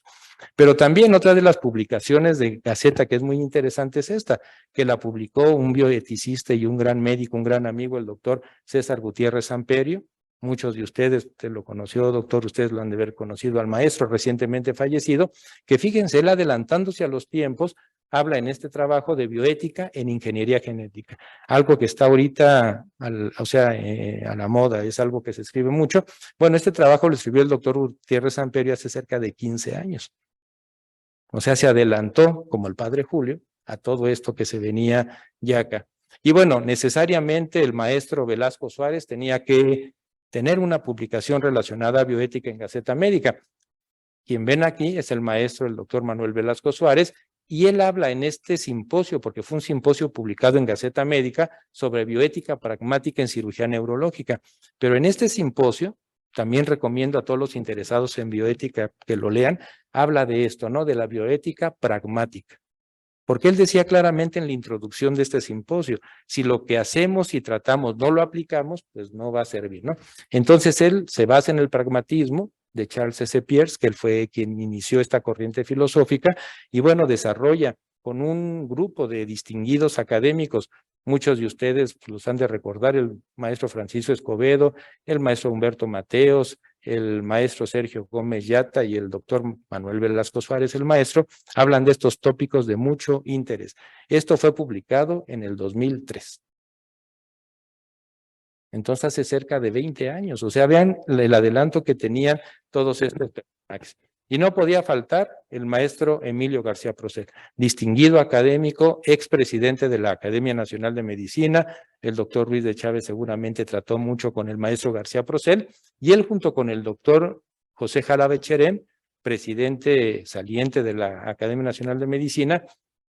Speaker 5: Pero también otra de las publicaciones de Gaceta que es muy interesante es esta, que la publicó un bioeticista y un gran médico, un gran amigo, el doctor César Gutiérrez Samperio. Muchos de ustedes, usted lo conoció, doctor, ustedes lo han de haber conocido al maestro recientemente fallecido, que fíjense, él adelantándose a los tiempos, habla en este trabajo de bioética en ingeniería genética, algo que está ahorita, a la moda, es algo que se escribe mucho. Bueno, este trabajo lo escribió el doctor Gutiérrez Samperio hace cerca de 15 años. O sea, se adelantó, como el padre Julio, a todo esto que se venía ya acá. Y bueno, necesariamente el maestro Velasco Suárez tenía que tener una publicación relacionada a bioética en Gaceta Médica. Quien ven aquí es el maestro, el doctor Manuel Velasco Suárez, y él habla en este simposio, porque fue un simposio publicado en Gaceta Médica sobre bioética pragmática en cirugía neurológica. Pero en este simposio, también recomiendo a todos los interesados en bioética que lo lean, habla de esto, ¿no? De la bioética pragmática. Porque él decía claramente en la introducción de este simposio, si lo que hacemos y tratamos no lo aplicamos, pues no va a servir, ¿no? Entonces él se basa en el pragmatismo, de Charles S. Peirce, que él fue quien inició esta corriente filosófica, y bueno, desarrolla con un grupo de distinguidos académicos. Muchos de ustedes los han de recordar, el maestro Francisco Escobedo, el maestro Humberto Mateos, el maestro Sergio Gómez Yata y el doctor Manuel Velasco Suárez, el maestro, hablan de estos tópicos de mucho interés. Esto fue publicado en el 2003. Entonces hace cerca de 20 años, o sea, vean el adelanto que tenían todos estos personajes. Y no podía faltar el maestro Emilio García Procel, distinguido académico, expresidente de la Academia Nacional de Medicina. El doctor Ruiz de Chávez seguramente trató mucho con el maestro García Procel, y él junto con el doctor José Jarabe Cherén, presidente saliente de la Academia Nacional de Medicina,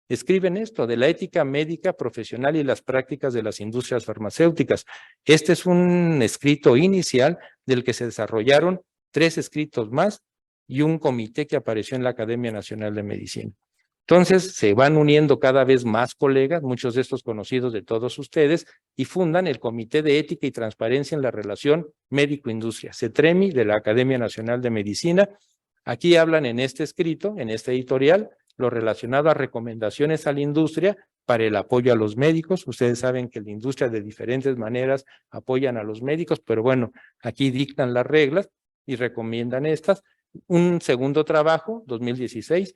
Speaker 5: escriben esto de la ética médica profesional y las prácticas de las industrias farmacéuticas. Este es un escrito inicial del que se desarrollaron 3 escritos más y un comité que apareció en la Academia Nacional de Medicina. Entonces se van uniendo cada vez más colegas, muchos de estos conocidos de todos ustedes, y fundan el Comité de Ética y Transparencia en la Relación Médico-Industria, CETREMI, de la Academia Nacional de Medicina. Aquí hablan en este escrito, en este editorial, lo relacionado a recomendaciones a la industria para el apoyo a los médicos. Ustedes saben que la industria de diferentes maneras apoyan a los médicos, pero bueno, aquí dictan las reglas y recomiendan estas. Un segundo trabajo, 2016,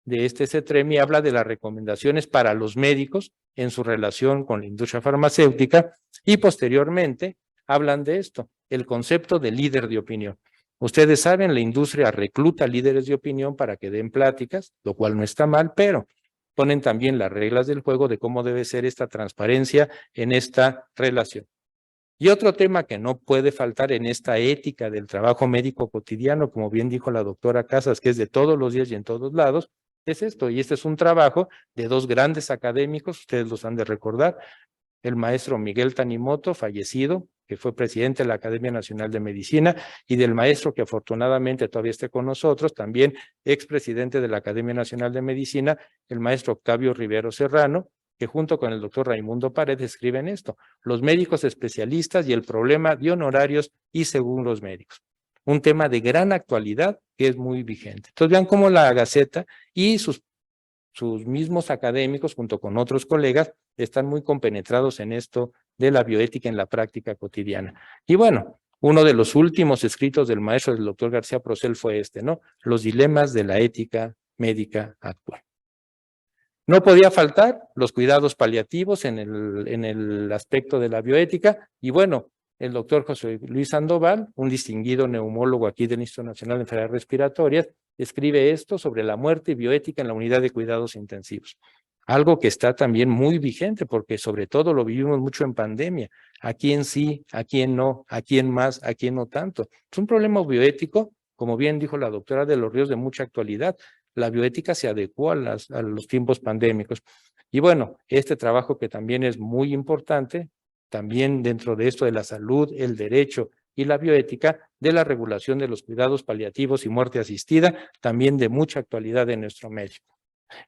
Speaker 5: de este CETREMI habla de las recomendaciones para los médicos en su relación con la industria farmacéutica, y posteriormente hablan de esto, el concepto de líder de opinión. Ustedes saben, la industria recluta líderes de opinión para que den pláticas, lo cual no está mal, pero ponen también las reglas del juego de cómo debe ser esta transparencia en esta relación. Y otro tema que no puede faltar en esta ética del trabajo médico cotidiano, como bien dijo la doctora Casas, que es de todos los días y en todos lados, es esto. Y este es un trabajo de 2 grandes académicos, ustedes los han de recordar, el maestro Miguel Tanimoto, fallecido, que fue presidente de la Academia Nacional de Medicina, y del maestro que afortunadamente todavía esté con nosotros, también expresidente de la Academia Nacional de Medicina, el maestro Octavio Rivero Serrano, que junto con el doctor Raimundo Paredes escriben esto, los médicos especialistas y el problema de honorarios y seguros médicos. Un tema de gran actualidad que es muy vigente. Entonces vean cómo la Gaceta y sus mismos académicos, junto con otros colegas, están muy compenetrados en esto de la bioética en la práctica cotidiana. Y bueno, uno de los últimos escritos del maestro del doctor García Procel fue este, ¿no? Los dilemas de la ética médica actual. No podía faltar los cuidados paliativos en el aspecto de la bioética, y bueno, el doctor José Luis Sandoval, un distinguido neumólogo aquí del Instituto Nacional de Enfermedades Respiratorias, escribe esto sobre la muerte y bioética en la unidad de cuidados intensivos. Algo que está también muy vigente, porque sobre todo lo vivimos mucho en pandemia. ¿A quién sí, a quién no, a quién más, a quién no tanto? Es un problema bioético, como bien dijo la doctora de los Ríos, de mucha actualidad. La bioética se adecuó a los tiempos pandémicos. Y bueno, este trabajo que también es muy importante, también dentro de esto de la salud, el derecho y la bioética, de la regulación de los cuidados paliativos y muerte asistida, también de mucha actualidad en nuestro medio.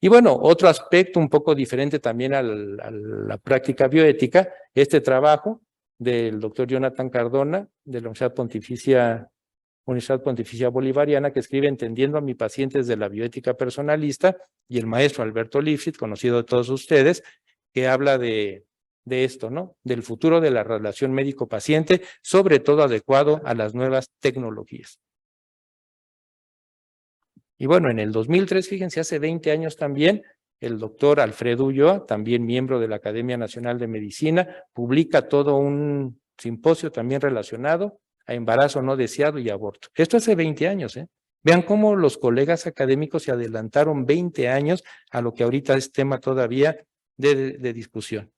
Speaker 5: Y bueno, otro aspecto un poco diferente también a la práctica bioética, este trabajo del doctor Jonathan Cardona, de la Universidad Pontificia Bolivariana, que escribe Entendiendo a mi paciente desde la bioética personalista, y el maestro Alberto Lifshitz, conocido de todos ustedes, que habla de esto, ¿no? Del futuro de la relación médico-paciente, sobre todo adecuado a las nuevas tecnologías. Y bueno, en el 2003, fíjense, hace 20 años también, el doctor Alfredo Ulloa, también miembro de la Academia Nacional de Medicina, publica todo un simposio también relacionado a embarazo no deseado y aborto. Esto hace 20 años, ¿eh? Vean cómo los colegas académicos se adelantaron 20 años a lo que ahorita es tema todavía de discusión.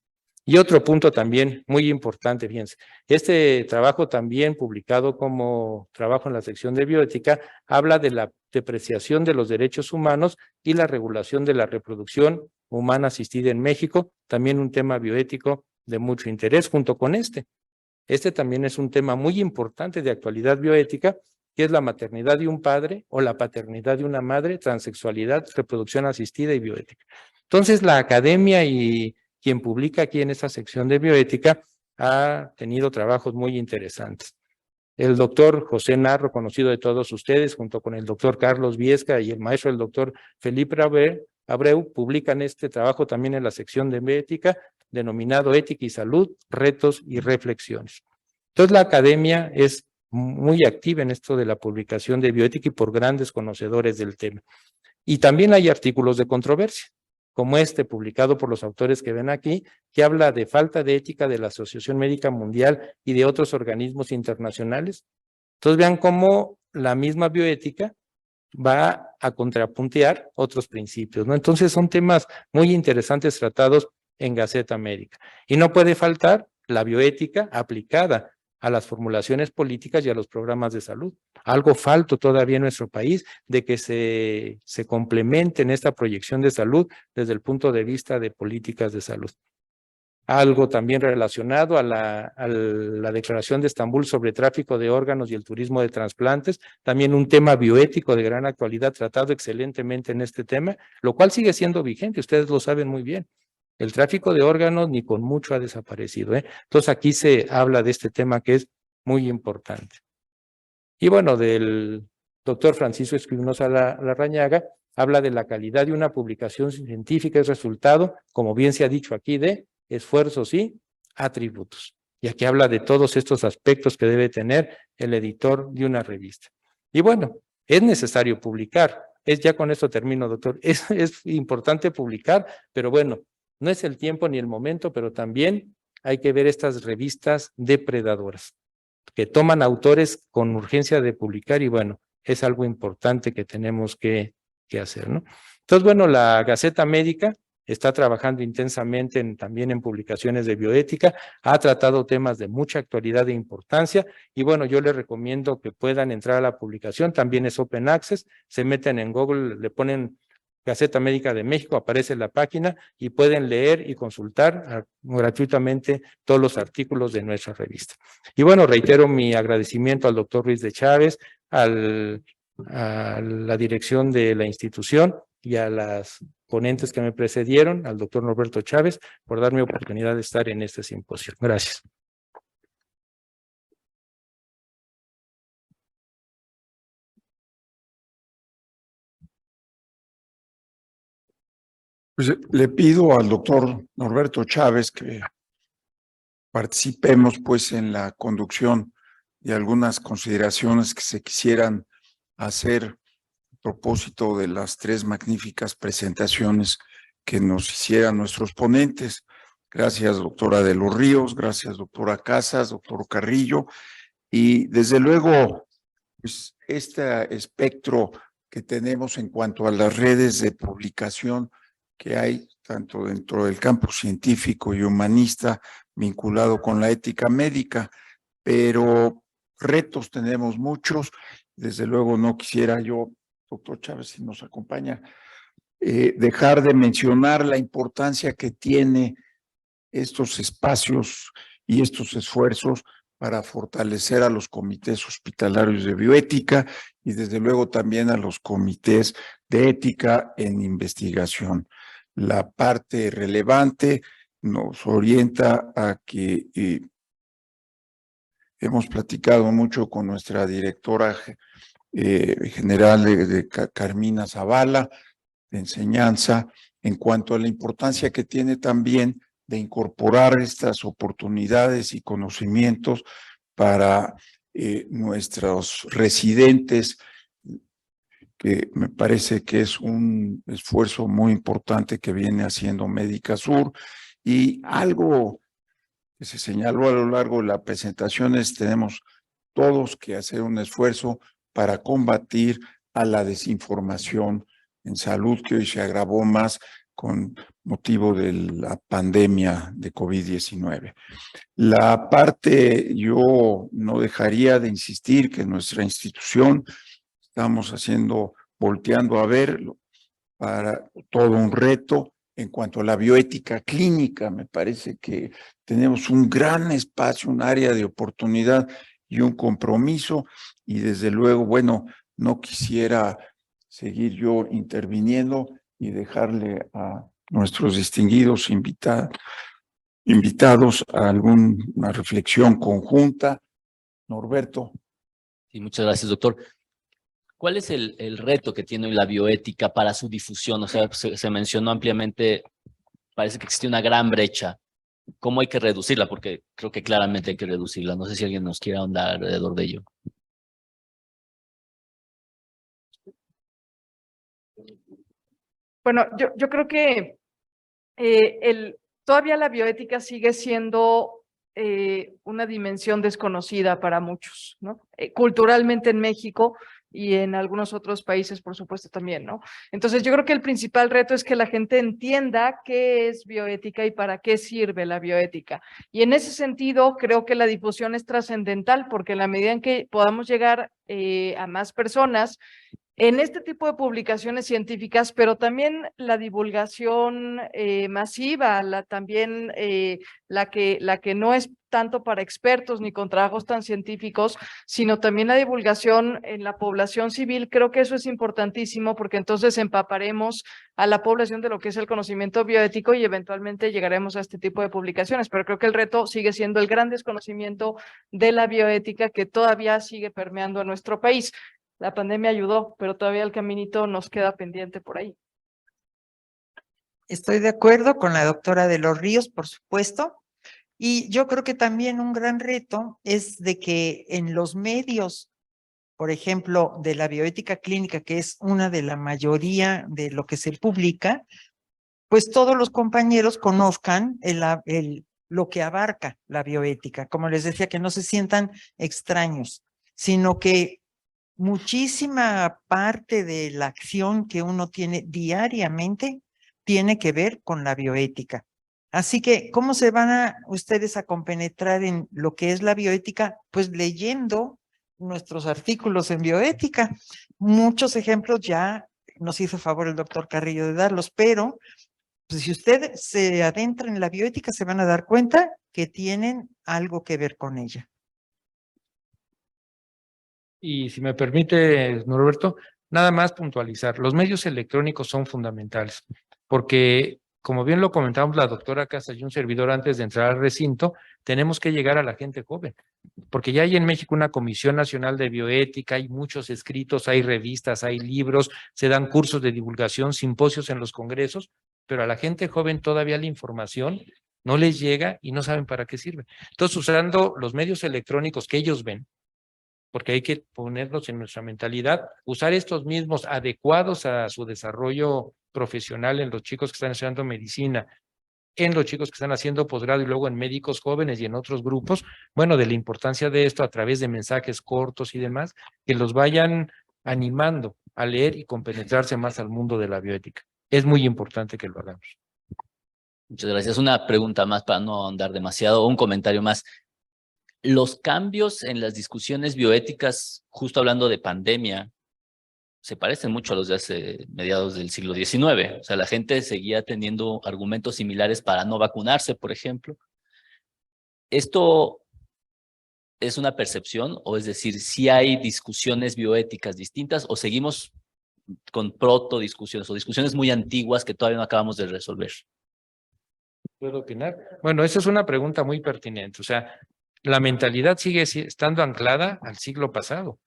Speaker 5: Y otro punto también muy importante, fíjense, este trabajo también publicado como trabajo en la sección de bioética, habla de la depreciación de los derechos humanos y la regulación de la reproducción humana asistida en México, también un tema bioético de mucho interés junto con este. Este también es un tema muy importante de actualidad bioética, que es la maternidad de un padre o la paternidad de una madre, transexualidad, reproducción asistida y bioética. Entonces, la academia y quien publica aquí en esta sección de bioética ha tenido trabajos muy interesantes. El doctor José Narro, conocido de todos ustedes, junto con el doctor Carlos Viesca y el maestro el doctor Felipe Abreu, publican este trabajo también en la sección de bioética, denominado Ética y Salud, Retos y Reflexiones. Entonces, la academia es muy activa en esto de la publicación de bioética y por grandes conocedores del tema. Y también hay artículos de controversia, como este publicado por los autores que ven aquí, que habla de falta de ética de la Asociación Médica Mundial y de otros organismos internacionales. Entonces vean cómo la misma bioética va a contrapuntear otros principios, ¿no? Entonces son temas muy interesantes tratados en Gaceta Médica. Y no puede faltar la bioética aplicada a las formulaciones políticas y a los programas de salud. Algo falta todavía en nuestro país de que se complemente en esta proyección de salud desde el punto de vista de políticas de salud. Algo también relacionado a la Declaración de Estambul sobre tráfico de órganos y el turismo de trasplantes, también un tema bioético de gran actualidad tratado excelentemente en este tema, lo cual sigue siendo vigente, ustedes lo saben muy bien. El tráfico de órganos ni con mucho ha desaparecido, ¿eh? Entonces aquí se habla de este tema que es muy importante. Y bueno, del doctor Francisco Espinosa Larrañaga, habla de la calidad de una publicación científica, es resultado, como bien se ha dicho aquí, de esfuerzos y atributos. Y aquí habla de todos estos aspectos que debe tener el editor de una revista. Y bueno, es necesario publicar. Ya con esto termino, doctor. Es importante publicar, pero bueno, no es el tiempo ni el momento, pero también hay que ver estas revistas depredadoras que toman autores con urgencia de publicar y bueno, es algo importante que tenemos que hacer, ¿no? Entonces, bueno, la Gaceta Médica está trabajando intensamente también en publicaciones de bioética, ha tratado temas de mucha actualidad e importancia y bueno, yo les recomiendo que puedan entrar a la publicación, también es Open Access, se meten en Google, le ponen Gaceta Médica de México, aparece en la página y pueden leer y consultar gratuitamente todos los artículos de nuestra revista. Y bueno, reitero mi agradecimiento al doctor Ruiz de Chávez, a la dirección de la institución y a las ponentes que me precedieron, al doctor Norberto Chávez, por darme oportunidad de estar en este simposio. Gracias.
Speaker 1: Pues le pido al doctor Norberto Chávez que participemos pues en la conducción de algunas consideraciones que se quisieran hacer a propósito de las tres magníficas presentaciones que nos hicieran nuestros ponentes. Gracias, doctora de los Ríos, gracias, doctora Casas, doctor Carrillo, y desde luego, pues este espectro que tenemos en cuanto a las redes de publicación que hay tanto dentro del campo científico y humanista vinculado con la ética médica, pero retos tenemos muchos. Desde luego no quisiera yo, doctor Chávez, si nos acompaña, dejar de mencionar la importancia que tiene estos espacios y estos esfuerzos para fortalecer a los comités hospitalarios de bioética y desde luego también a los comités de ética en investigación. La parte relevante nos orienta a que hemos platicado mucho con nuestra directora general de Carmina Zavala, de enseñanza, en cuanto a la importancia que tiene también de incorporar estas oportunidades y conocimientos para nuestros residentes, que me parece que es un esfuerzo muy importante que viene haciendo Médica Sur. Y algo que se señaló a lo largo de la presentación es tenemos todos que hacer un esfuerzo para combatir a la desinformación en salud, que hoy se agravó más con motivo de la pandemia de COVID-19. La parte, yo no dejaría de insistir que nuestra institución estamos volteando a verlo para todo un reto en cuanto a la bioética clínica. Me parece que tenemos un gran espacio, un área de oportunidad y un compromiso, y desde luego, bueno, no quisiera seguir yo interviniendo y dejarle a nuestros distinguidos invitados a alguna reflexión conjunta. Norberto,
Speaker 2: Y muchas gracias, doctor. ¿Cuál es el reto que tiene hoy la bioética para su difusión? O sea, se mencionó ampliamente, parece que existe una gran brecha. ¿Cómo hay que reducirla? Porque creo que claramente hay que reducirla. No sé si alguien nos quiere ahondar alrededor de ello.
Speaker 3: Bueno, yo creo que todavía la bioética sigue siendo una dimensión desconocida para muchos, ¿no? Culturalmente en México y en algunos otros países, por supuesto, también, ¿no? Entonces, yo creo que el principal reto es que la gente entienda qué es bioética y para qué sirve la bioética. Y en ese sentido, creo que la difusión es trascendental, porque en la medida en que podamos llegar a más personas, en este tipo de publicaciones científicas, pero también la divulgación masiva, también la que no es tanto para expertos ni con trabajos tan científicos, sino también la divulgación en la población civil. Creo que eso es importantísimo porque entonces empaparemos a la población de lo que es el conocimiento bioético y eventualmente llegaremos a este tipo de publicaciones. Pero creo que el reto sigue siendo el gran desconocimiento de la bioética que todavía sigue permeando a nuestro país. La pandemia ayudó, pero todavía el caminito nos queda pendiente por ahí.
Speaker 4: Estoy de acuerdo con la doctora de los Ríos, por supuesto. Y yo creo que también un gran reto es de que en los medios, por ejemplo, de la bioética clínica, que es una de la mayoría de lo que se publica, pues todos los compañeros conozcan lo que abarca la bioética. Como les decía, que no se sientan extraños, sino que muchísima parte de la acción que uno tiene diariamente tiene que ver con la bioética. Así que, ¿cómo se van ustedes a compenetrar en lo que es la bioética? Pues leyendo nuestros artículos en bioética. Muchos ejemplos ya nos hizo favor el doctor Carrillo de darlos, pero pues, si ustedes se adentran en la bioética, se van a dar cuenta que tienen algo que ver con ella.
Speaker 5: Y si me permite, Norberto, nada más puntualizar. Los medios electrónicos son fundamentales, porque como bien lo comentamos la doctora Casas y un servidor antes de entrar al recinto, tenemos que llegar a la gente joven, porque ya hay en México una Comisión Nacional de Bioética, hay muchos escritos, hay revistas, hay libros, se dan cursos de divulgación, simposios en los congresos, pero a la gente joven todavía la información no les llega y no saben para qué sirve. Entonces, usando los medios electrónicos que ellos ven, porque hay que ponerlos en nuestra mentalidad, usar estos mismos adecuados a su desarrollo profesional en los chicos que están estudiando medicina, en los chicos que están haciendo posgrado y luego en médicos jóvenes y en otros grupos, bueno, de la importancia de esto a través de mensajes cortos y demás, que los vayan animando a leer y compenetrarse más al mundo de la bioética. Es muy importante que lo hagamos.
Speaker 2: Muchas gracias. Una pregunta más para no ahondar demasiado, o un comentario más. Los cambios en las discusiones bioéticas, justo hablando de pandemia, se parecen mucho a los de hace mediados del siglo XIX. O sea, la gente seguía teniendo argumentos similares para no vacunarse, por ejemplo. ¿Esto es una percepción? O es decir, ¿si hay discusiones bioéticas distintas o seguimos con proto-discusiones o discusiones muy antiguas que todavía no acabamos de resolver?
Speaker 5: ¿Puedo opinar? Bueno, esa es una pregunta muy pertinente. O sea, la mentalidad sigue estando anclada al siglo pasado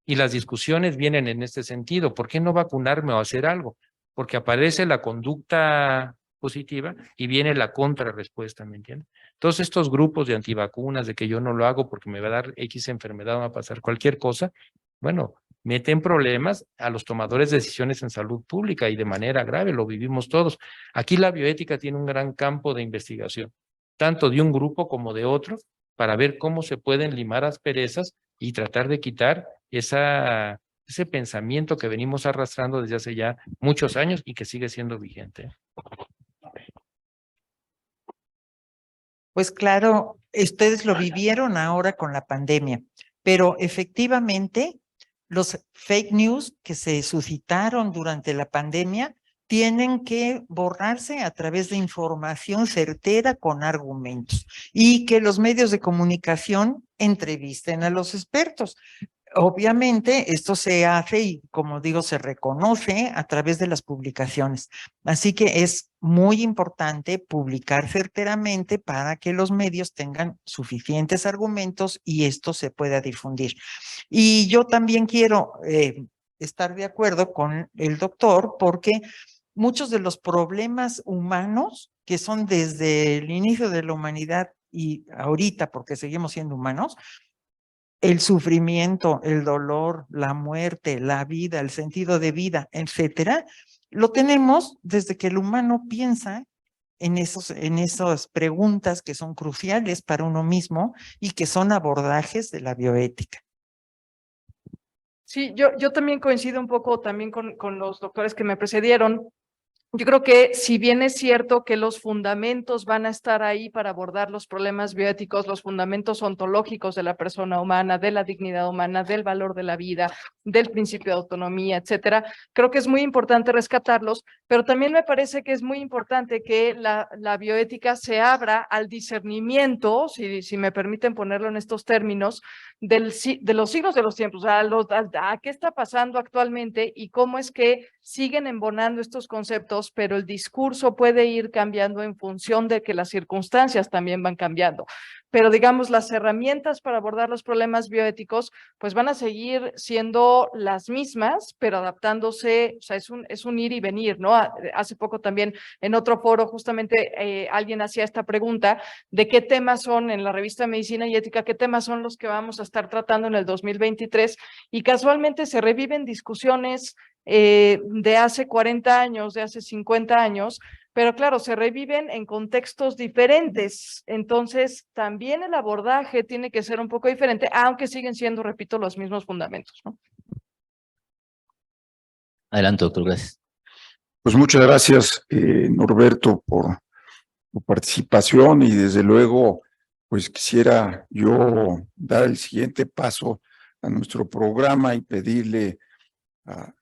Speaker 5: y las discusiones vienen en este sentido. ¿Por qué no vacunarme o hacer algo? Porque aparece la conducta positiva y viene la contrarrespuesta, ¿me entiendes? Todos estos grupos de antivacunas, de que yo no lo hago porque me va a dar X enfermedad, me va a pasar cualquier cosa, bueno, meten problemas a los tomadores de decisiones en salud pública y de manera grave, lo vivimos todos. Aquí la bioética tiene un gran campo de investigación, tanto de un grupo como de otro, para ver cómo se pueden limar asperezas y tratar de quitar ese pensamiento que venimos arrastrando desde hace ya muchos años y que sigue siendo vigente.
Speaker 4: Pues claro, ustedes lo vivieron ahora con la pandemia, pero efectivamente los fake news que se suscitaron durante la pandemia tienen que borrarse a través de información certera con argumentos y que los medios de comunicación entrevisten a los expertos. obviamente esto se hace y, como digo, se reconoce a través de las publicaciones. Así que es muy importante publicar certeramente para que los medios tengan suficientes argumentos y esto se pueda difundir. Y yo también quiero estar de acuerdo con el doctor porque muchos de los problemas humanos que son desde el inicio de la humanidad y ahorita porque seguimos siendo humanos, el sufrimiento, el dolor, la muerte, la vida, el sentido de vida, etcétera, lo tenemos desde que el humano piensa en esas preguntas que son cruciales para uno mismo y que son abordajes de la bioética.
Speaker 3: Sí, yo también coincido un poco también con los doctores que me precedieron. Yo creo que si bien es cierto que los fundamentos van a estar ahí para abordar los problemas bioéticos, los fundamentos ontológicos de la persona humana, de la dignidad humana, del valor de la vida, del principio de autonomía, etcétera, creo que es muy importante rescatarlos, pero también me parece que es muy importante que la bioética se abra al discernimiento, si me permiten ponerlo en estos términos, de los signos de los tiempos, a qué está pasando actualmente y cómo es que siguen embonando estos conceptos, pero el discurso puede ir cambiando en función de que las circunstancias también van cambiando. Pero digamos, las herramientas para abordar los problemas bioéticos, pues van a seguir siendo las mismas, pero adaptándose, o sea, es un ir y venir, ¿no? Hace poco también en otro foro justamente alguien hacía esta pregunta de qué temas son en la revista Medicina y Ética, qué temas son los que vamos a estar tratando en el 2023 y casualmente se reviven discusiones de hace 40 años, de hace 50 años, pero claro, se reviven en contextos diferentes. Entonces, también el abordaje tiene que ser un poco diferente, aunque siguen siendo, repito, los mismos fundamentos, ¿no?
Speaker 2: Adelante, doctor, gracias.
Speaker 1: Pues muchas gracias, Norberto, por tu participación y desde luego, pues quisiera yo dar el siguiente paso a nuestro programa y pedirle a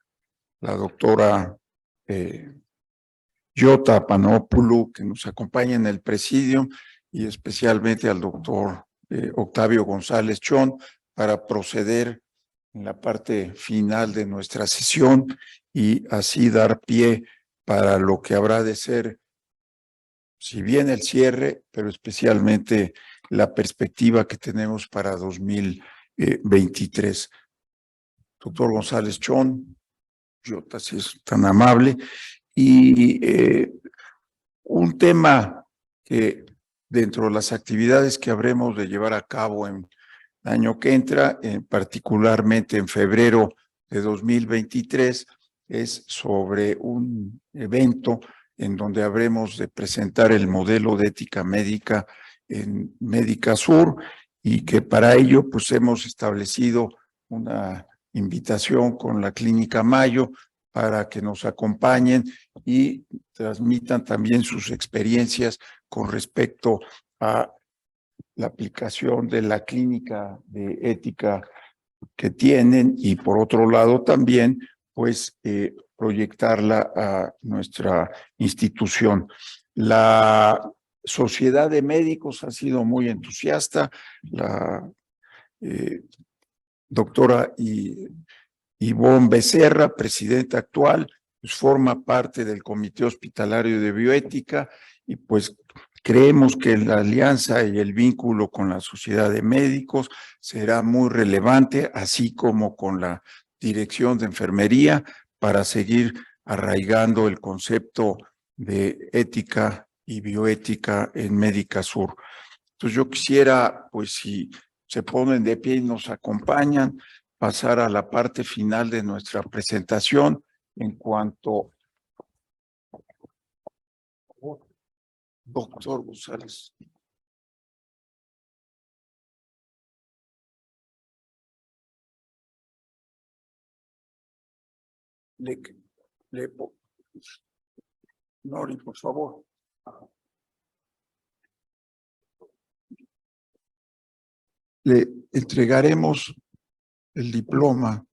Speaker 1: la doctora Yota Panopoulou que nos acompañe en el presidio y especialmente al doctor Octavio González Chón para proceder en la parte final de nuestra sesión y así dar pie para lo que habrá de ser, si bien el cierre, pero especialmente la perspectiva que tenemos para 2023. Doctor González Chón, Yota, si es tan amable, y un tema que dentro de las actividades que habremos de llevar a cabo en el año que entra, particularmente en febrero de 2023, es sobre un evento en donde habremos de presentar el modelo de ética médica en Médica Sur y que para ello pues hemos establecido una invitación con la Clínica Mayo para que nos acompañen y transmitan también sus experiencias con respecto a la aplicación de la clínica de ética que tienen y por otro lado también pues proyectarla a nuestra institución. La Sociedad de Médicos ha sido muy entusiasta, la doctora Ivonne Becerra, presidenta actual, pues forma parte del Comité Hospitalario de Bioética y pues creemos que la alianza y el vínculo con la Sociedad de Médicos será muy relevante, así como con la Dirección de Enfermería para seguir arraigando el concepto de ética y bioética en Médica Sur. Entonces yo quisiera, pues si se ponen de pie y nos acompañan, pasar a la parte final de nuestra presentación en cuanto doctor González. Nori, por favor. Le entregaremos el diploma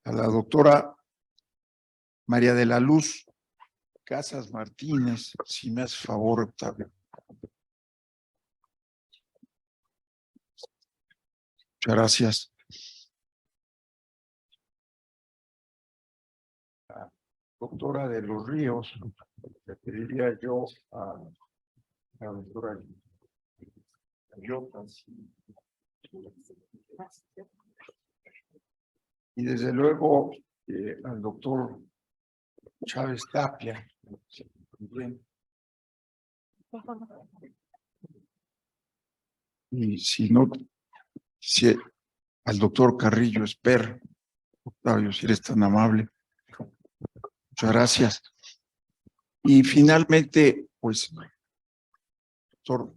Speaker 1: a la doctora María de la Luz Casas Martínez, si me hace favor, Octavio. Muchas gracias. doctora de los Ríos, le pediría yo a la doctora Yotas. Y desde luego al doctor Chávez Tapia. También. Y si no, si al doctor Carrillo Esper, Octavio, si eres tan amable. Muchas gracias. Y finalmente, pues, doctor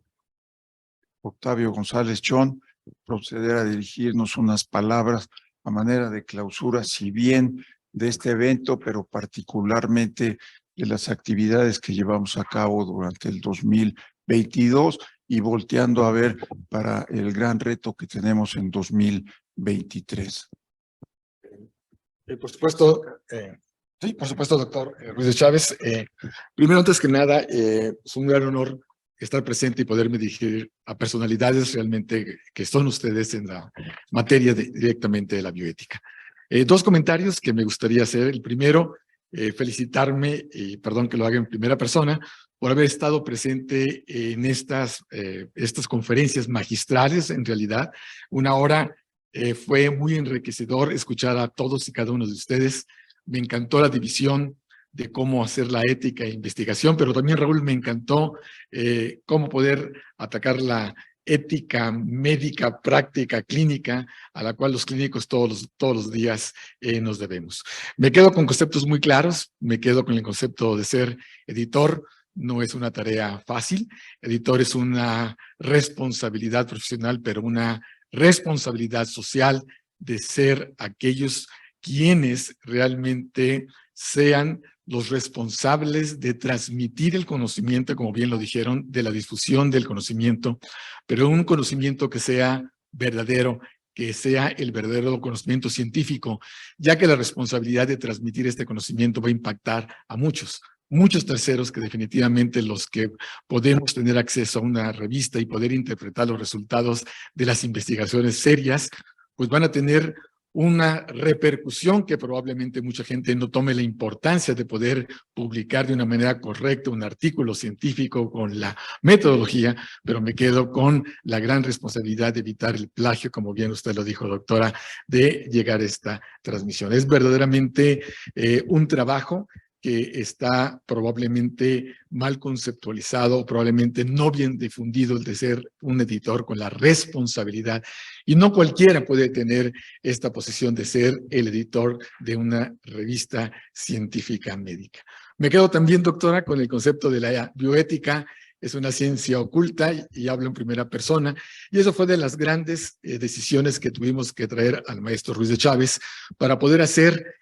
Speaker 1: Octavio González Chón, proceder a dirigirnos unas palabras a manera de clausura, si bien de este evento, pero particularmente de las actividades que llevamos a cabo durante el 2022 y volteando a ver para el gran reto que tenemos en 2023.
Speaker 6: Por supuesto, doctor Ruiz de Chávez. Primero, antes que nada, es un gran honor estar presente y poderme dirigir a personalidades realmente que son ustedes en la materia directamente de la bioética. Dos comentarios que me gustaría hacer. El primero, felicitarme, y perdón que lo haga en primera persona, por haber estado presente en estas conferencias magistrales, en realidad. Una hora fue muy enriquecedor escuchar a todos y cada uno de ustedes. Me encantó la división de cómo hacer la ética e investigación, pero también, Raúl, me encantó cómo poder atacar la ética médica, práctica, clínica, a la cual los clínicos todos los días nos debemos. Me quedo con conceptos muy claros, me quedo con el concepto de ser editor. No es una tarea fácil. Editor es una responsabilidad profesional, pero una responsabilidad social de ser aquellos quienes realmente sean los responsables de transmitir el conocimiento, como bien lo dijeron, de la difusión del conocimiento, pero un conocimiento que sea verdadero, que sea el verdadero conocimiento científico, ya que la responsabilidad de transmitir este conocimiento va a impactar a muchos terceros que definitivamente los que podemos tener acceso a una revista y poder interpretar los resultados de las investigaciones serias, pues van a tener una repercusión que probablemente mucha gente no tome la importancia de poder publicar de una manera correcta un artículo científico con la metodología, pero me quedo con la gran responsabilidad de evitar el plagio, como bien usted lo dijo, doctora, de llegar a esta transmisión. Es verdaderamente un trabajo que está probablemente mal conceptualizado, probablemente no bien difundido el de ser un editor con la responsabilidad. Y no cualquiera puede tener esta posición de ser el editor de una revista científica médica. Me quedo también, doctora, con el concepto de la bioética. Es una ciencia oculta y hablo en primera persona. Y eso fue de las grandes decisiones que tuvimos que traer al maestro Ruiz de Chávez para poder hacer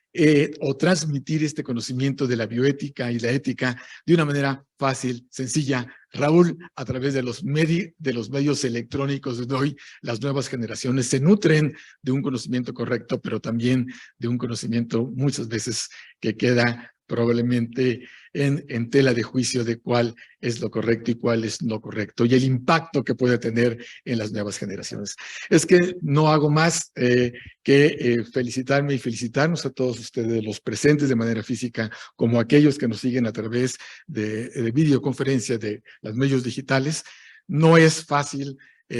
Speaker 6: o transmitir este conocimiento de la bioética y la ética de una manera fácil, sencilla. Raúl, a través de los medios electrónicos de hoy, las nuevas generaciones se nutren de un conocimiento correcto, pero también de un conocimiento muchas veces que queda probablemente en tela de juicio de cuál es lo correcto y cuál es lo correcto, y el impacto que puede tener en las nuevas generaciones. Es que no hago más que felicitarme y felicitarnos a todos ustedes, los presentes de manera física, como aquellos que nos siguen a través de videoconferencia de los medios digitales. No es fácil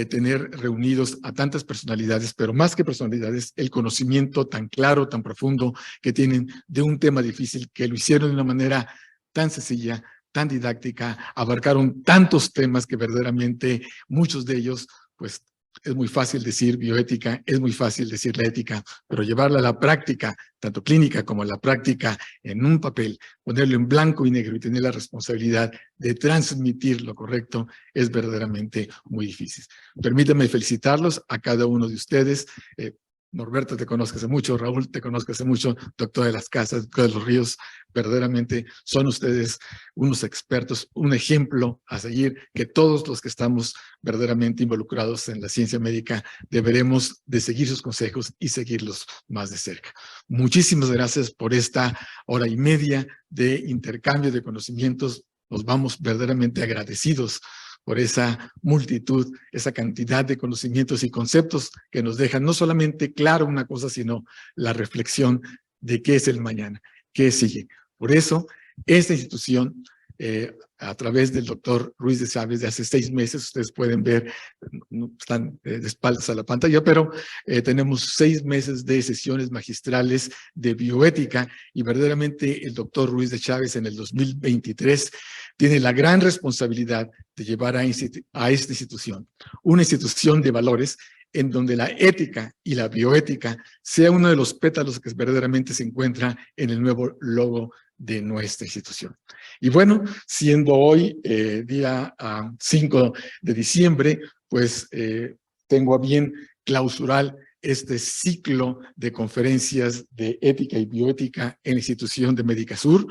Speaker 6: tener reunidos a tantas personalidades, pero más que personalidades, el conocimiento tan claro, tan profundo que tienen de un tema difícil, que lo hicieron de una manera tan sencilla, tan didáctica, abarcaron tantos temas que verdaderamente muchos de ellos, pues es muy fácil decir bioética, es muy fácil decir la ética, pero llevarla a la práctica, tanto clínica como a la práctica en un papel, ponerlo en blanco y negro y tener la responsabilidad de transmitir lo correcto es verdaderamente muy difícil. Permítanme felicitarlos a cada uno de ustedes. Norberto, te conozco hace mucho, Raúl, te conozco hace mucho, doctor de las Casas, doctor de los Ríos, verdaderamente son ustedes unos expertos, un ejemplo a seguir, que todos los que estamos verdaderamente involucrados en la ciencia médica deberemos de seguir sus consejos y seguirlos más de cerca. Muchísimas gracias por esta hora y media de intercambio de conocimientos. Nos vamos verdaderamente agradecidos por esa multitud, esa cantidad de conocimientos y conceptos que nos dejan no solamente claro una cosa, sino la reflexión de qué es el mañana, qué sigue. Por eso, esta institución, a través del doctor Ruiz de Chávez, de hace 6 meses, ustedes pueden ver, no están de espaldas a la pantalla, pero tenemos 6 meses de sesiones magistrales de bioética y verdaderamente el doctor Ruiz de Chávez en el 2023 tiene la gran responsabilidad de llevar a esta institución, una institución de valores en donde la ética y la bioética sea uno de los pétalos que verdaderamente se encuentra en el nuevo logo de nuestra institución. Y bueno, siendo hoy día 5 de diciembre, pues tengo a bien clausurar este ciclo de conferencias de ética y bioética en la institución de Medicasur.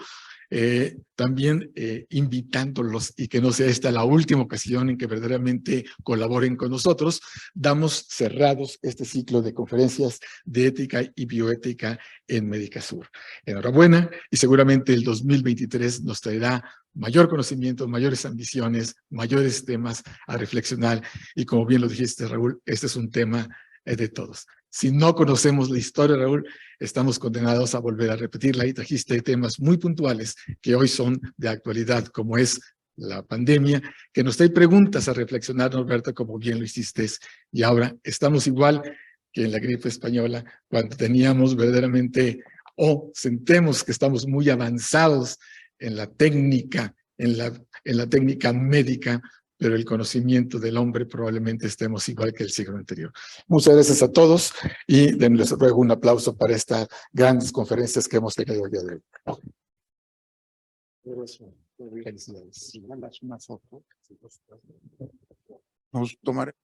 Speaker 6: También invitándolos y que no sea esta la última ocasión en que verdaderamente colaboren con nosotros, damos cerrados este ciclo de conferencias de ética y bioética en Medicasur. Enhorabuena y seguramente el 2023 nos traerá mayor conocimiento, mayores ambiciones, mayores temas a reflexionar y como bien lo dijiste, Raúl, este es un tema de todos. Si no conocemos la historia, Raúl, estamos condenados a volver a repetirla y trajiste temas muy puntuales que hoy son de actualidad, como es la pandemia, que nos trae preguntas a reflexionar, Norberto, como bien lo hiciste. Y ahora estamos igual que en la gripe española, cuando teníamos verdaderamente, o sentemos que estamos muy avanzados en la técnica, en la técnica médica, pero el conocimiento del hombre probablemente estemos igual que el siglo anterior. Muchas gracias a todos y les ruego un aplauso para estas grandes conferencias que hemos tenido el día de hoy.
Speaker 1: Nos tomaremos